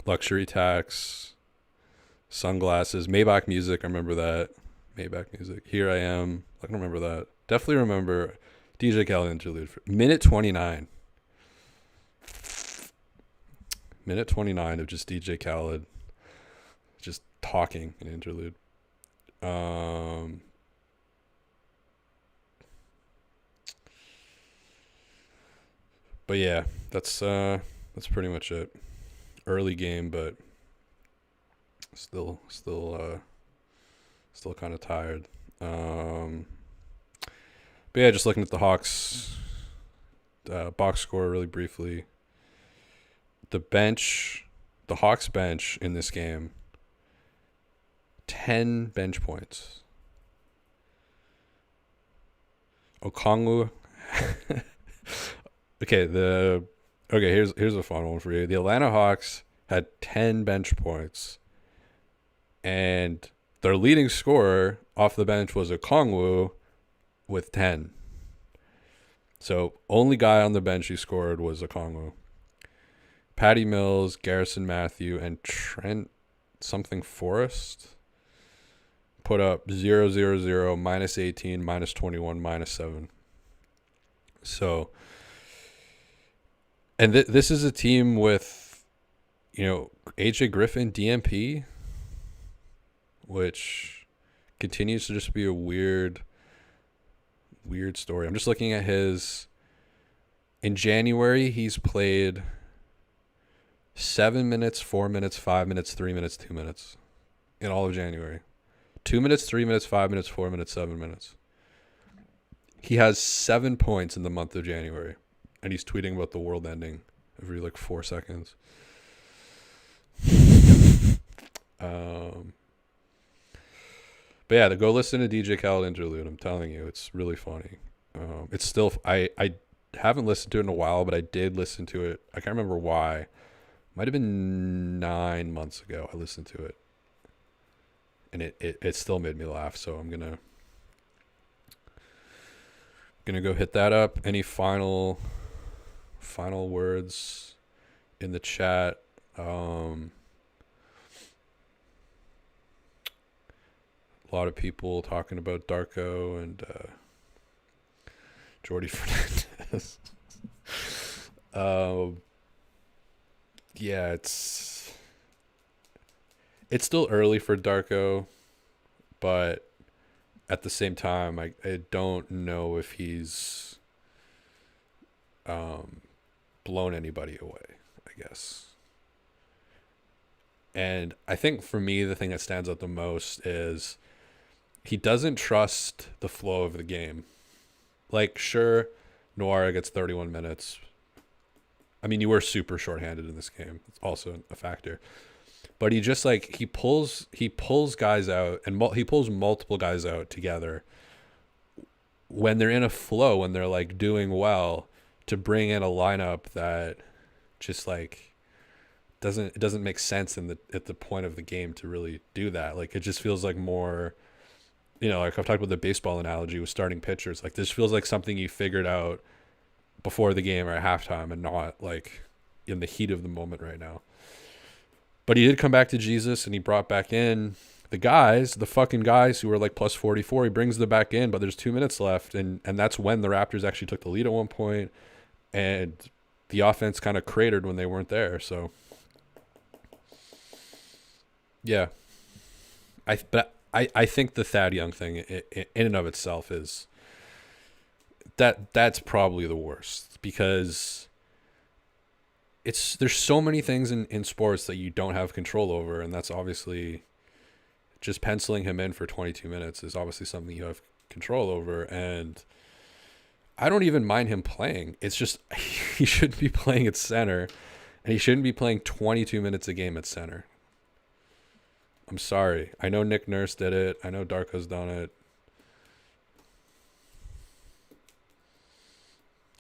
Luxury Tax. Sunglasses. Maybach Music. I remember that. Maybach Music. Here I Am. I don't remember that. Definitely remember DJ Khaled interlude. Minute 29. Minute 29 of just DJ Khaled just talking an interlude. But yeah, that's pretty much it. Early game, but still kind of tired. But yeah, just looking at the Hawks box score really briefly. The Hawks bench in this game, 10 bench points. Okongwu. Here's a fun one for you. The Atlanta Hawks had 10 bench points, and their leading scorer off the bench was Okongwu with 10. So only guy on the bench who scored was Okongwu. Patty Mills, Garrison Matthew, and Trent something Forrest put up 0, 0, 0, minus 18, minus 21, minus 7. So, and this is a team with, AJ Griffin, DMP, which continues to just be a weird story. I'm just looking at in January, he's played 7 minutes, 4 minutes, 5 minutes, 3 minutes, 2 minutes in all of January. 2 minutes, 3 minutes, 5 minutes, 4 minutes, 7 minutes. He has 7 points in the month of January, and he's tweeting about the world ending every 4 seconds. But yeah, go listen to DJ Khaled interlude. I'm telling you, it's really funny. It's still, I haven't listened to it in a while, but I did listen to it. I can't remember why. Might have been 9 months ago I listened to it, and it still made me laugh. So I'm gonna go hit that up. Any final words in the chat? a lot of people talking about Darko and Jordy Fernandez. Yeah, it's still early for Darko, but at the same time, I don't know if he's blown anybody away, I guess. And I think for me, the thing that stands out the most is he doesn't trust the flow of the game. Like, sure, Nwora gets 31 minutes. I mean, you were super shorthanded in this game. It's also a factor. But he just like he pulls guys out, and he pulls multiple guys out together when they're in a flow, when they're like doing well, to bring in a lineup that just like doesn't make sense at the point of the game to really do that. Like, it just feels like more, like I've talked about the baseball analogy with starting pitchers. Like, this feels like something you figured out before the game or at halftime, and not like in the heat of the moment right now. But he did come back to Jesus, and he brought back in the fucking guys who were like plus 44. He brings them back in, but there's 2 minutes left, and that's when the Raptors actually took the lead at one point, and the offense kind of cratered when they weren't there. So yeah, I think the Thad Young thing in and of itself is that's probably the worst, because there's so many things in sports that you don't have control over, and that's obviously just penciling him in for 22 minutes is obviously something you have control over. And I don't even mind him playing. It's just he shouldn't be playing at center, and he shouldn't be playing 22 minutes a game at center. I'm sorry. I know Nick Nurse did it. I know Darko's done it.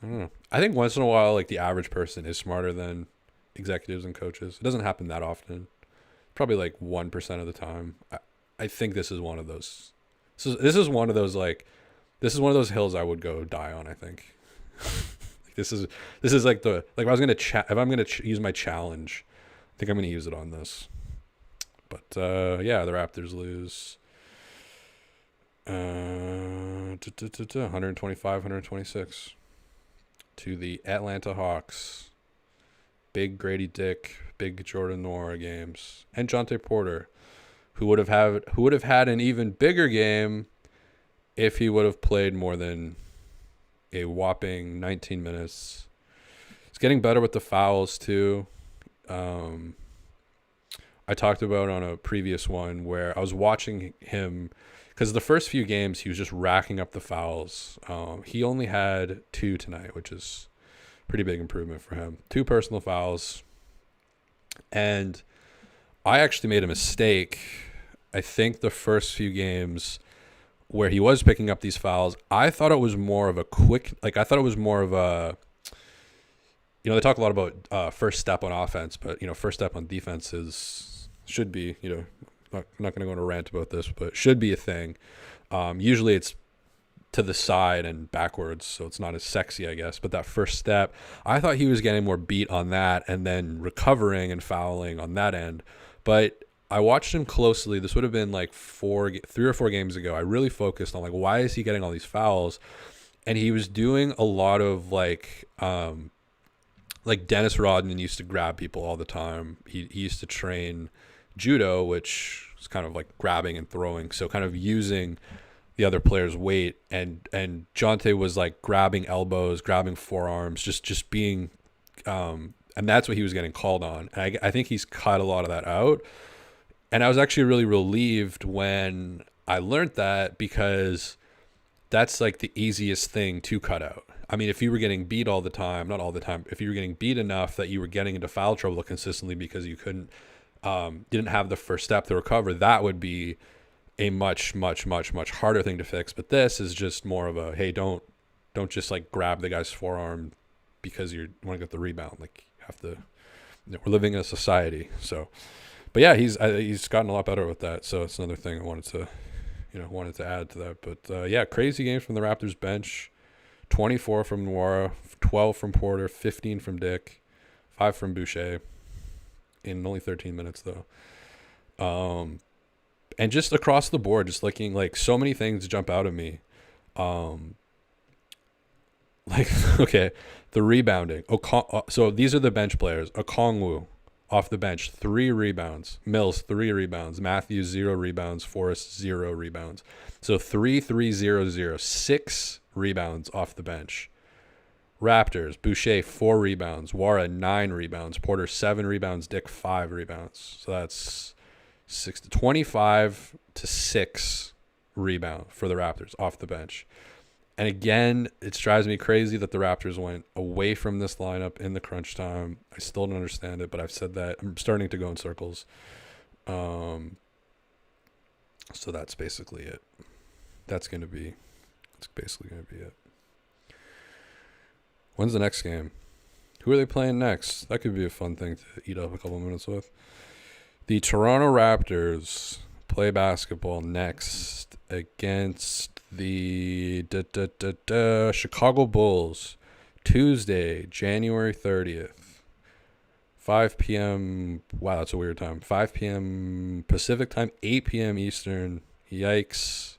I don't know. I think once in a while, like, the average person is smarter than executives and coaches. It doesn't happen that often. Probably like 1% of the time. I think this is one of those. This is one of those hills I would go die on, I think. Like, this is like if I was gonna if I'm gonna use my challenge, I think I'm gonna use it on this. But yeah, the Raptors lose 125-126 to the Atlanta Hawks. Big Grady Dick, big Jordan Nwora games, and Jontay Porter, who would have had an even bigger game if he would have played more than a whopping 19 minutes. He's getting better with the fouls too. I talked about on a previous one where I was watching him, because the first few games he was just racking up the fouls. He only had 2 tonight, which is pretty big improvement for him. 2 personal fouls. And I actually made a mistake. I think the first few games where he was picking up these fouls, I thought it was more of a they talk a lot about first step on offense, but first step on defense should be, I'm not going to go on a rant about this, but should be a thing. Usually it's to the side and backwards, so it's not as sexy, I guess. But that first step, I thought he was getting more beat on that and then recovering and fouling on that end. But I watched him closely. This would have been like 3 or 4 games ago. I really focused on, like, why is he getting all these fouls? And he was doing a lot of like Dennis Rodman used to grab people all the time. He used to train judo, which is kind of like grabbing and throwing, so kind of using the other player's weight, and Jontay was like grabbing elbows, grabbing forearms, just being and that's what he was getting called on. And I think he's cut a lot of that out, and I was actually really relieved when I learned that, because that's like the easiest thing to cut out. I mean, if you were getting beat all the time, not all the time, if you were getting beat enough that you were getting into foul trouble consistently because you didn't have the first step to recover, that would be a much, much, much, much harder thing to fix. But this is just more of a, hey, don't just like grab the guy's forearm because you want to get the rebound. Like, you have to, we're living in a society. So, but yeah, he's gotten a lot better with that. So it's another thing I wanted to add to that. But yeah, crazy games from the Raptors bench. 24 from Nwora, 12 from Porter, 15 from Dick, 5 from Boucher in only 13 minutes though. And just across the board, just looking like so many things jump out at me. Like, okay, the rebounding. So these are the bench players. Okongwu off the bench, 3 rebounds. Mills, 3 rebounds. Matthews, 0 rebounds. Forrest, 0 rebounds. So 3-3-0-0, 6 rebounds off the bench. Raptors, Boucher, 4 rebounds. Nwora, 9 rebounds. Porter, 7 rebounds. Dick, 5 rebounds. So that's 25 to 6 rebound for the Raptors off the bench. And again, it drives me crazy that the Raptors went away from this lineup in the crunch time. I still don't understand it, but I've said that. I'm starting to go in circles. So that's basically it. That's basically going to be it. When's the next game? Who are they playing next? That could be a fun thing to eat up a couple minutes with. The Toronto Raptors play basketball next against the Chicago Bulls, Tuesday, January 30th, 5 p.m. Wow, that's a weird time. 5 p.m. Pacific time, 8 p.m. Eastern. Yikes.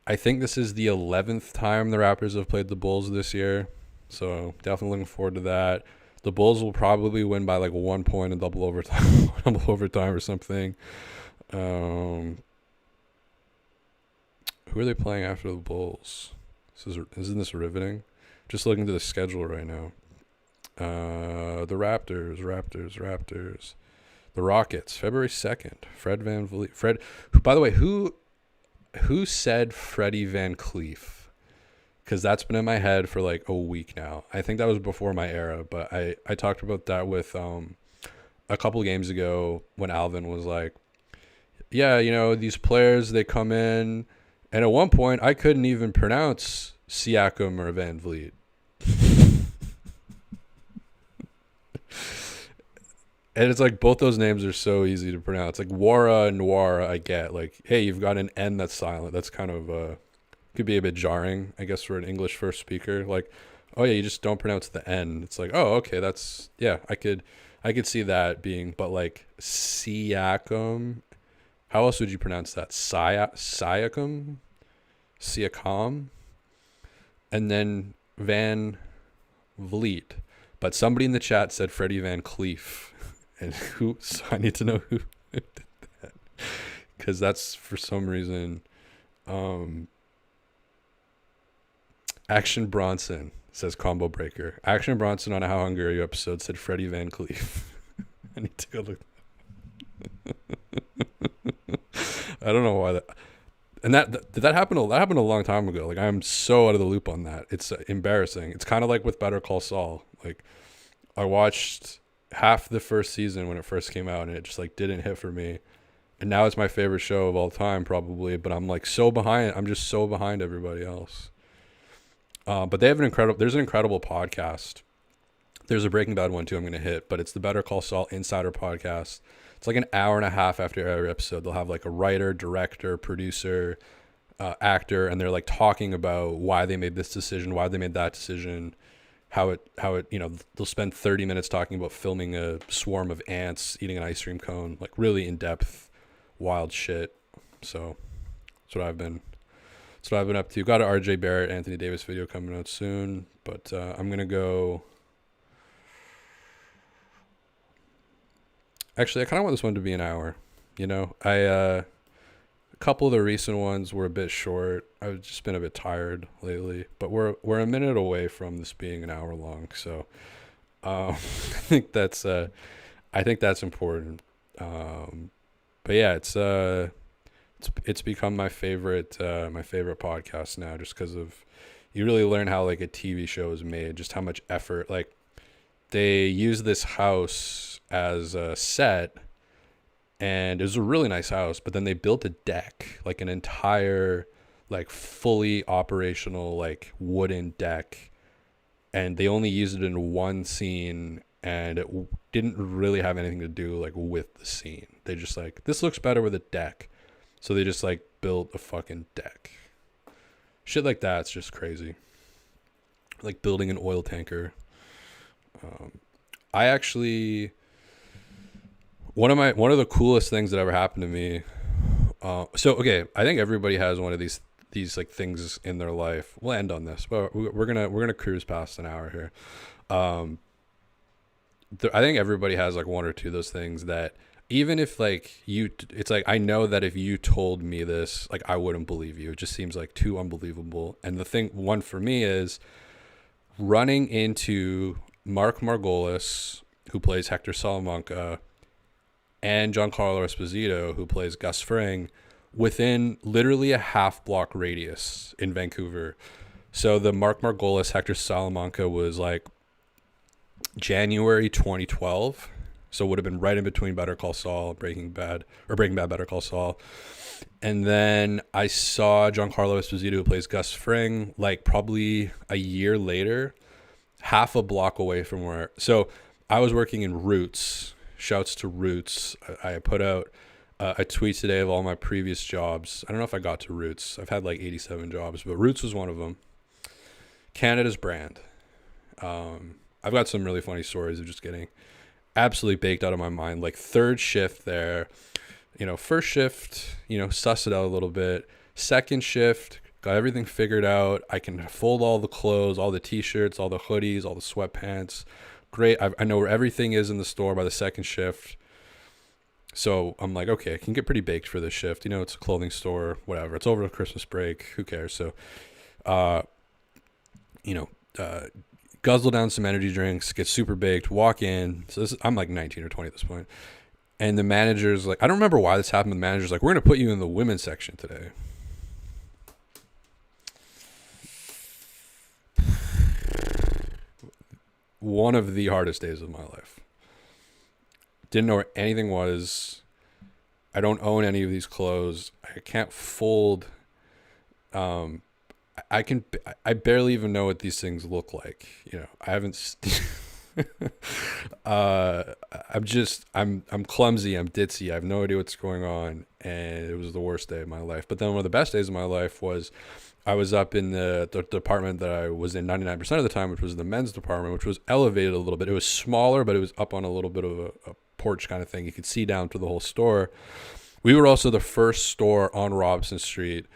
I think this is the 11th time the Raptors have played the Bulls this year, so definitely looking forward to that. The Bulls will probably win by like 1 point in double overtime or something. Who are they playing after the Bulls? Isn't this riveting? Just looking to the schedule right now. The Raptors. The Rockets, February 2nd. Fred VanVleet. By the way, who said Freddie Van Cleef? Because that's been in my head for like a week now. I think that was before my era, but I talked about that with a couple games ago when Alvin was like, yeah, you know, these players, they come in, and at one point I couldn't even pronounce Siakam or Van Vliet. And it's like both those names are so easy to pronounce. Like Nwora and Nwora, I get. Like, hey, you've got an N that's silent. That's kind of could be a bit jarring, I guess, for an English first speaker. Like, oh yeah, you just don't pronounce the N. It's like, oh, okay, that's, yeah, I could see that being, but like Siakam, how else would you pronounce that? Siakam, and then Van Vliet. But somebody in the chat said Freddie Van Cleef. And who? So I need to know who did that, because that's for some reason. Action Bronson says combo breaker. Action Bronson on a How Hungry Are You episode said Freddie Van Cleef. I need to go look. I don't know why that. And did that happen? That happened a long time ago. Like, I'm so out of the loop on that. It's embarrassing. It's kind of like with Better Call Saul. Like, I watched half the first season when it first came out, and it just like didn't hit for me. And now it's my favorite show of all time, probably. But I'm like so behind. I'm just so behind everybody else. But they have there's an incredible podcast. There's a Breaking Bad one too I'm going to hit, but it's the Better Call Saul Insider podcast. It's like an hour and a half after every episode. They'll have like a writer, director, producer, actor, and they're like talking about why they made this decision, why they made that decision, how it, you know, they'll spend 30 minutes talking about filming a swarm of ants eating an ice cream cone, like really in-depth, wild shit. So that's what I've been up to. Got an RJ Barrett, Anthony Davis video coming out soon, but I'm going to go. Actually, I kind of want this one to be an hour. You know, a couple of the recent ones were a bit short. I've just been a bit tired lately, but we're a minute away from this being an hour long. So I think that's important. But yeah, it's become my favorite podcast now, just because of, you really learn how like a TV show is made, just how much effort. Like, they use this house as a set, and it was a really nice house, but then they built a deck, like an entire, like fully operational, like wooden deck, and they only used it in one scene, and it didn't really have anything to do like with the scene. They just like, this looks better with a deck, so they just like built a fucking deck. Shit like that's just crazy. Like building an oil tanker. I actually, one of the coolest things that ever happened to me. So okay, I think everybody has one of these like things in their life. We'll end on this, but we're gonna cruise past an hour here. Um, I think everybody has like one or two of those things that even if like it's like I know that if you told me this, like I wouldn't believe you. It just seems like too unbelievable. And the thing one for me is running into Mark Margolis, who plays Hector Salamanca, and Giancarlo Esposito, who plays Gus Fring, within literally a half block radius in Vancouver. So the Mark Margolis Hector Salamanca was like January 2012. So it would have been right in between Better Call Saul, Breaking Bad, or Breaking Bad, Better Call Saul. And then I saw Giancarlo Esposito, who plays Gus Fring, like probably a year later, half a block away from where. So I was working in Roots. Shouts to Roots. I put out a tweet today of all my previous jobs. I don't know if I got to Roots. I've had like 87 jobs, but Roots was one of them. Canada's brand. I've got some really funny stories of just getting absolutely baked out of my mind. Like third shift there, first shift, suss it out a little bit. Second shift, got everything figured out. I can fold all the clothes, all the t-shirts, all the hoodies, all the sweatpants. Great. I know where everything is in the store by the second shift. So I'm like, okay, I can get pretty baked for this shift. It's a clothing store, whatever. It's over the Christmas break. Who cares? So, guzzle down some energy drinks, get super baked, walk in. So I'm like 19 or 20 at this point. And the manager's like, I don't remember why this happened. The manager's like, we're going to put you in the women's section today. One of the hardest days of my life. Didn't know where anything was. I don't own any of these clothes. I can't fold. I barely even know what these things look like. I haven't. I'm clumsy. I'm ditzy. I have no idea what's going on, and it was the worst day of my life. But then one of the best days of my life was I was up in the department that I was in 99% of the time, which was the men's department, which was elevated a little bit. It was smaller, but it was up on a little bit of a porch kind of thing. You could see down to the whole store. We were also the first store on Robson Street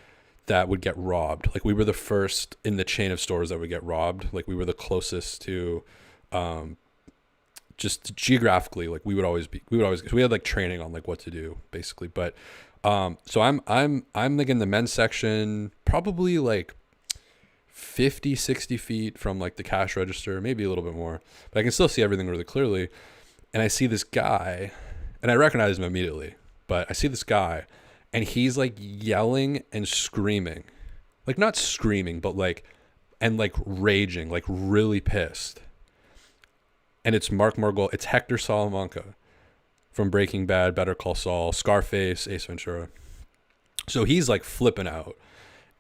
that would get robbed. Like we were the first in the chain of stores that would get robbed. Like we were the closest to, just geographically, like we had like training on like what to do basically. But, so I'm like in the men's section, probably like 50, 60 feet from like the cash register, maybe a little bit more, but I can still see everything really clearly. And I see this guy and I recognize him immediately, but I see this guy and he's like yelling and screaming, like not screaming, but like, and like raging, like really pissed. And it's it's Hector Salamanca from Breaking Bad, Better Call Saul, Scarface, Ace Ventura. So he's like flipping out.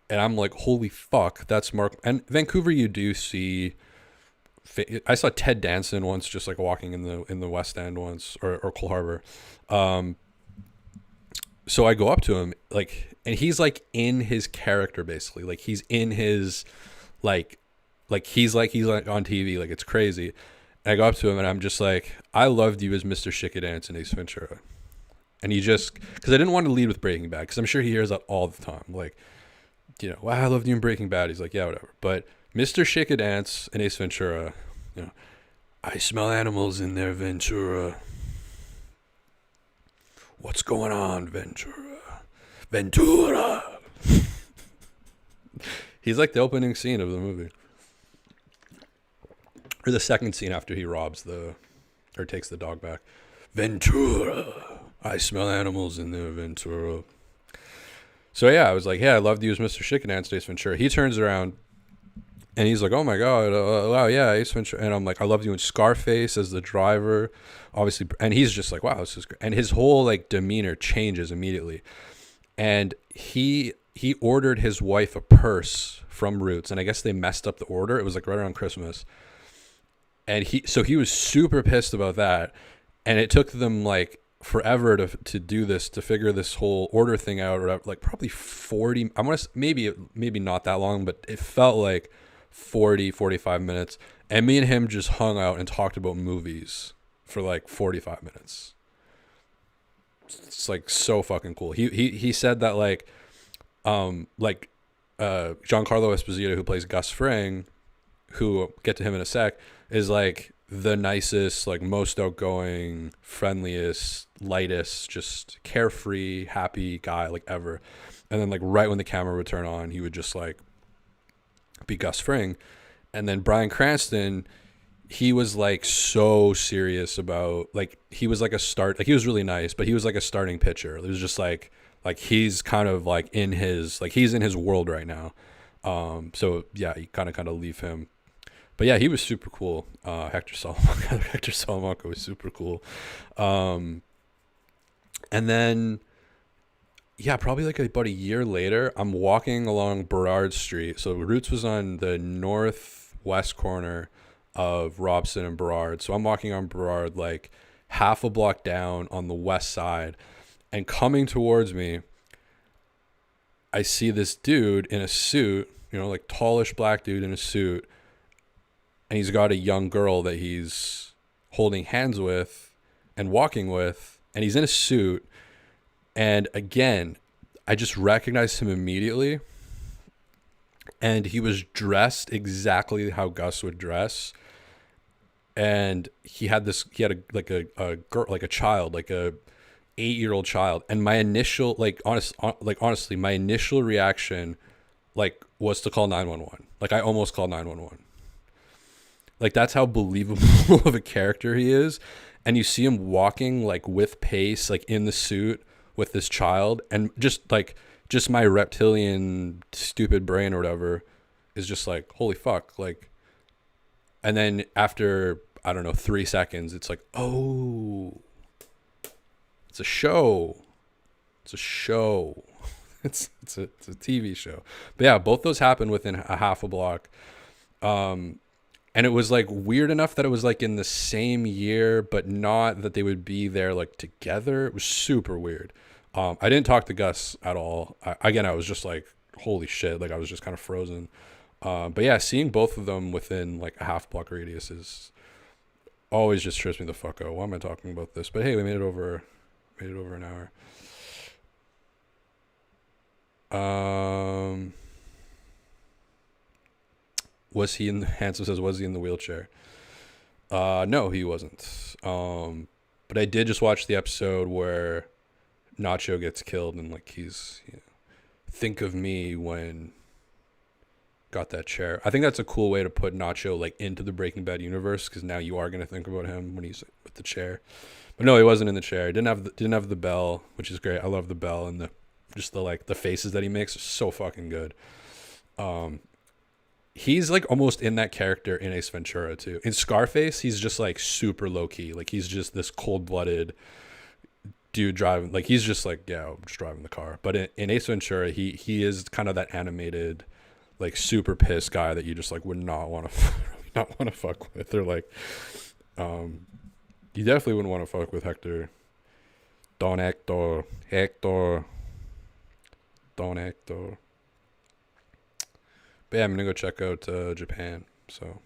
And I'm like, holy fuck, that's Mark. And Vancouver, you do see, I saw Ted Danson once, just like walking in the West End once, or Cole Harbor. So I go up to him, like, and he's like in his character, basically. Like he's in his, like he's like on TV, like it's crazy. And I go up to him and I'm just like, I loved you as Mr. Shikadance in Ace Ventura. And he just, because I didn't want to lead with Breaking Bad, because I'm sure he hears that all the time. Like, wow, I loved you in Breaking Bad. He's like, yeah, whatever. But Mr. Shikadance in Ace Ventura, I smell animals in there, Ventura. What's going on, Ventura? Ventura! He's like the opening scene of the movie. Or the second scene after he takes the dog back. Ventura! I smell animals in there, Ventura. So yeah, I was like, yeah, I loved you as Mr. Shikadance, Ace Ventura. He turns around and he's like, oh my God, wow, yeah, Ace Ventura. And I'm like, I loved you in Scarface as the driver, obviously. And he's just like, wow, this is great. And his whole like demeanor changes immediately. And he ordered his wife a purse from Roots, and I guess they messed up the order. It was like right around Christmas. And he was super pissed about that. And it took them like forever to do this, to figure this whole order thing out, or like probably 40, I want to, maybe not that long, but it felt like 45 minutes. And me and him just hung out and talked about movies for like 45 minutes. it's like so fucking cool. He said that like Giancarlo Esposito, who plays Gus Fring, who we'll get to him in a sec, is like the nicest, like most outgoing, friendliest, lightest, just carefree, happy guy like ever. And then like right when the camera would turn on, he would just like be Gus Fring. And then Bryan Cranston, he was like so serious about, like he was like he was really nice, but he was like a starting pitcher. It was just like he's kind of like in his, like he's in his world right now. So yeah, you kind of leave him. But yeah, he was super cool. Hector Salamanca was super cool. And then, yeah, probably like about a year later, I'm walking along Burrard Street. So Roots was on the northwest corner of Robson and Burrard. So I'm walking on Burrard like half a block down on the west side. And coming towards me, I see this dude in a suit, like tallish black dude in a suit. And he's got a young girl that he's holding hands with and walking with. And he's in a suit. And again, I just recognized him immediately. And he was dressed exactly how Gus would dress. And he had a girl, like a child, like a 8-year-old child. And my initial, honestly, my initial reaction, like, was to call 911. Like, I almost called 911. Like, that's how believable of a character he is. And you see him walking, like, with pace, like, in the suit with this child. And just my reptilian stupid brain or whatever is just like, holy fuck. Like, and then after, I don't know, 3 seconds, it's like, oh, it's a show. It's a show. It's a TV show. But yeah, both those happened within a half a block. And it was like weird enough that it was like in the same year, but not that they would be there like together. It was super weird. I didn't talk to Gus at all. I was just like, holy shit. Like I was just kind of frozen. But yeah, seeing both of them within like a half block radius is always just trips me the fuck out. Why am I talking about this? But hey, we made it over an hour. Was he in? Hanson says, was he in the wheelchair? No, he wasn't. But I did just watch the episode where Nacho gets killed, and like he's, think of me when got that chair. I think that's a cool way to put Nacho like into the Breaking Bad universe, because now you are gonna think about him when he's with the chair. But no, he wasn't in the chair. Didn't have the bell, which is great. I love the bell, and the faces that he makes are so fucking good. He's like almost in that character in Ace Ventura too. In Scarface, he's just like super low key. Like he's just this cold blooded dude driving. Like he's just like, yeah, I'm just driving the car. But in Ace Ventura, he is kind of that animated, like super pissed guy that you just like would not want to fuck with. Or like, you definitely wouldn't want to fuck with Hector. Don Hector. Don Hector. But yeah, I'm gonna go check out Japan. So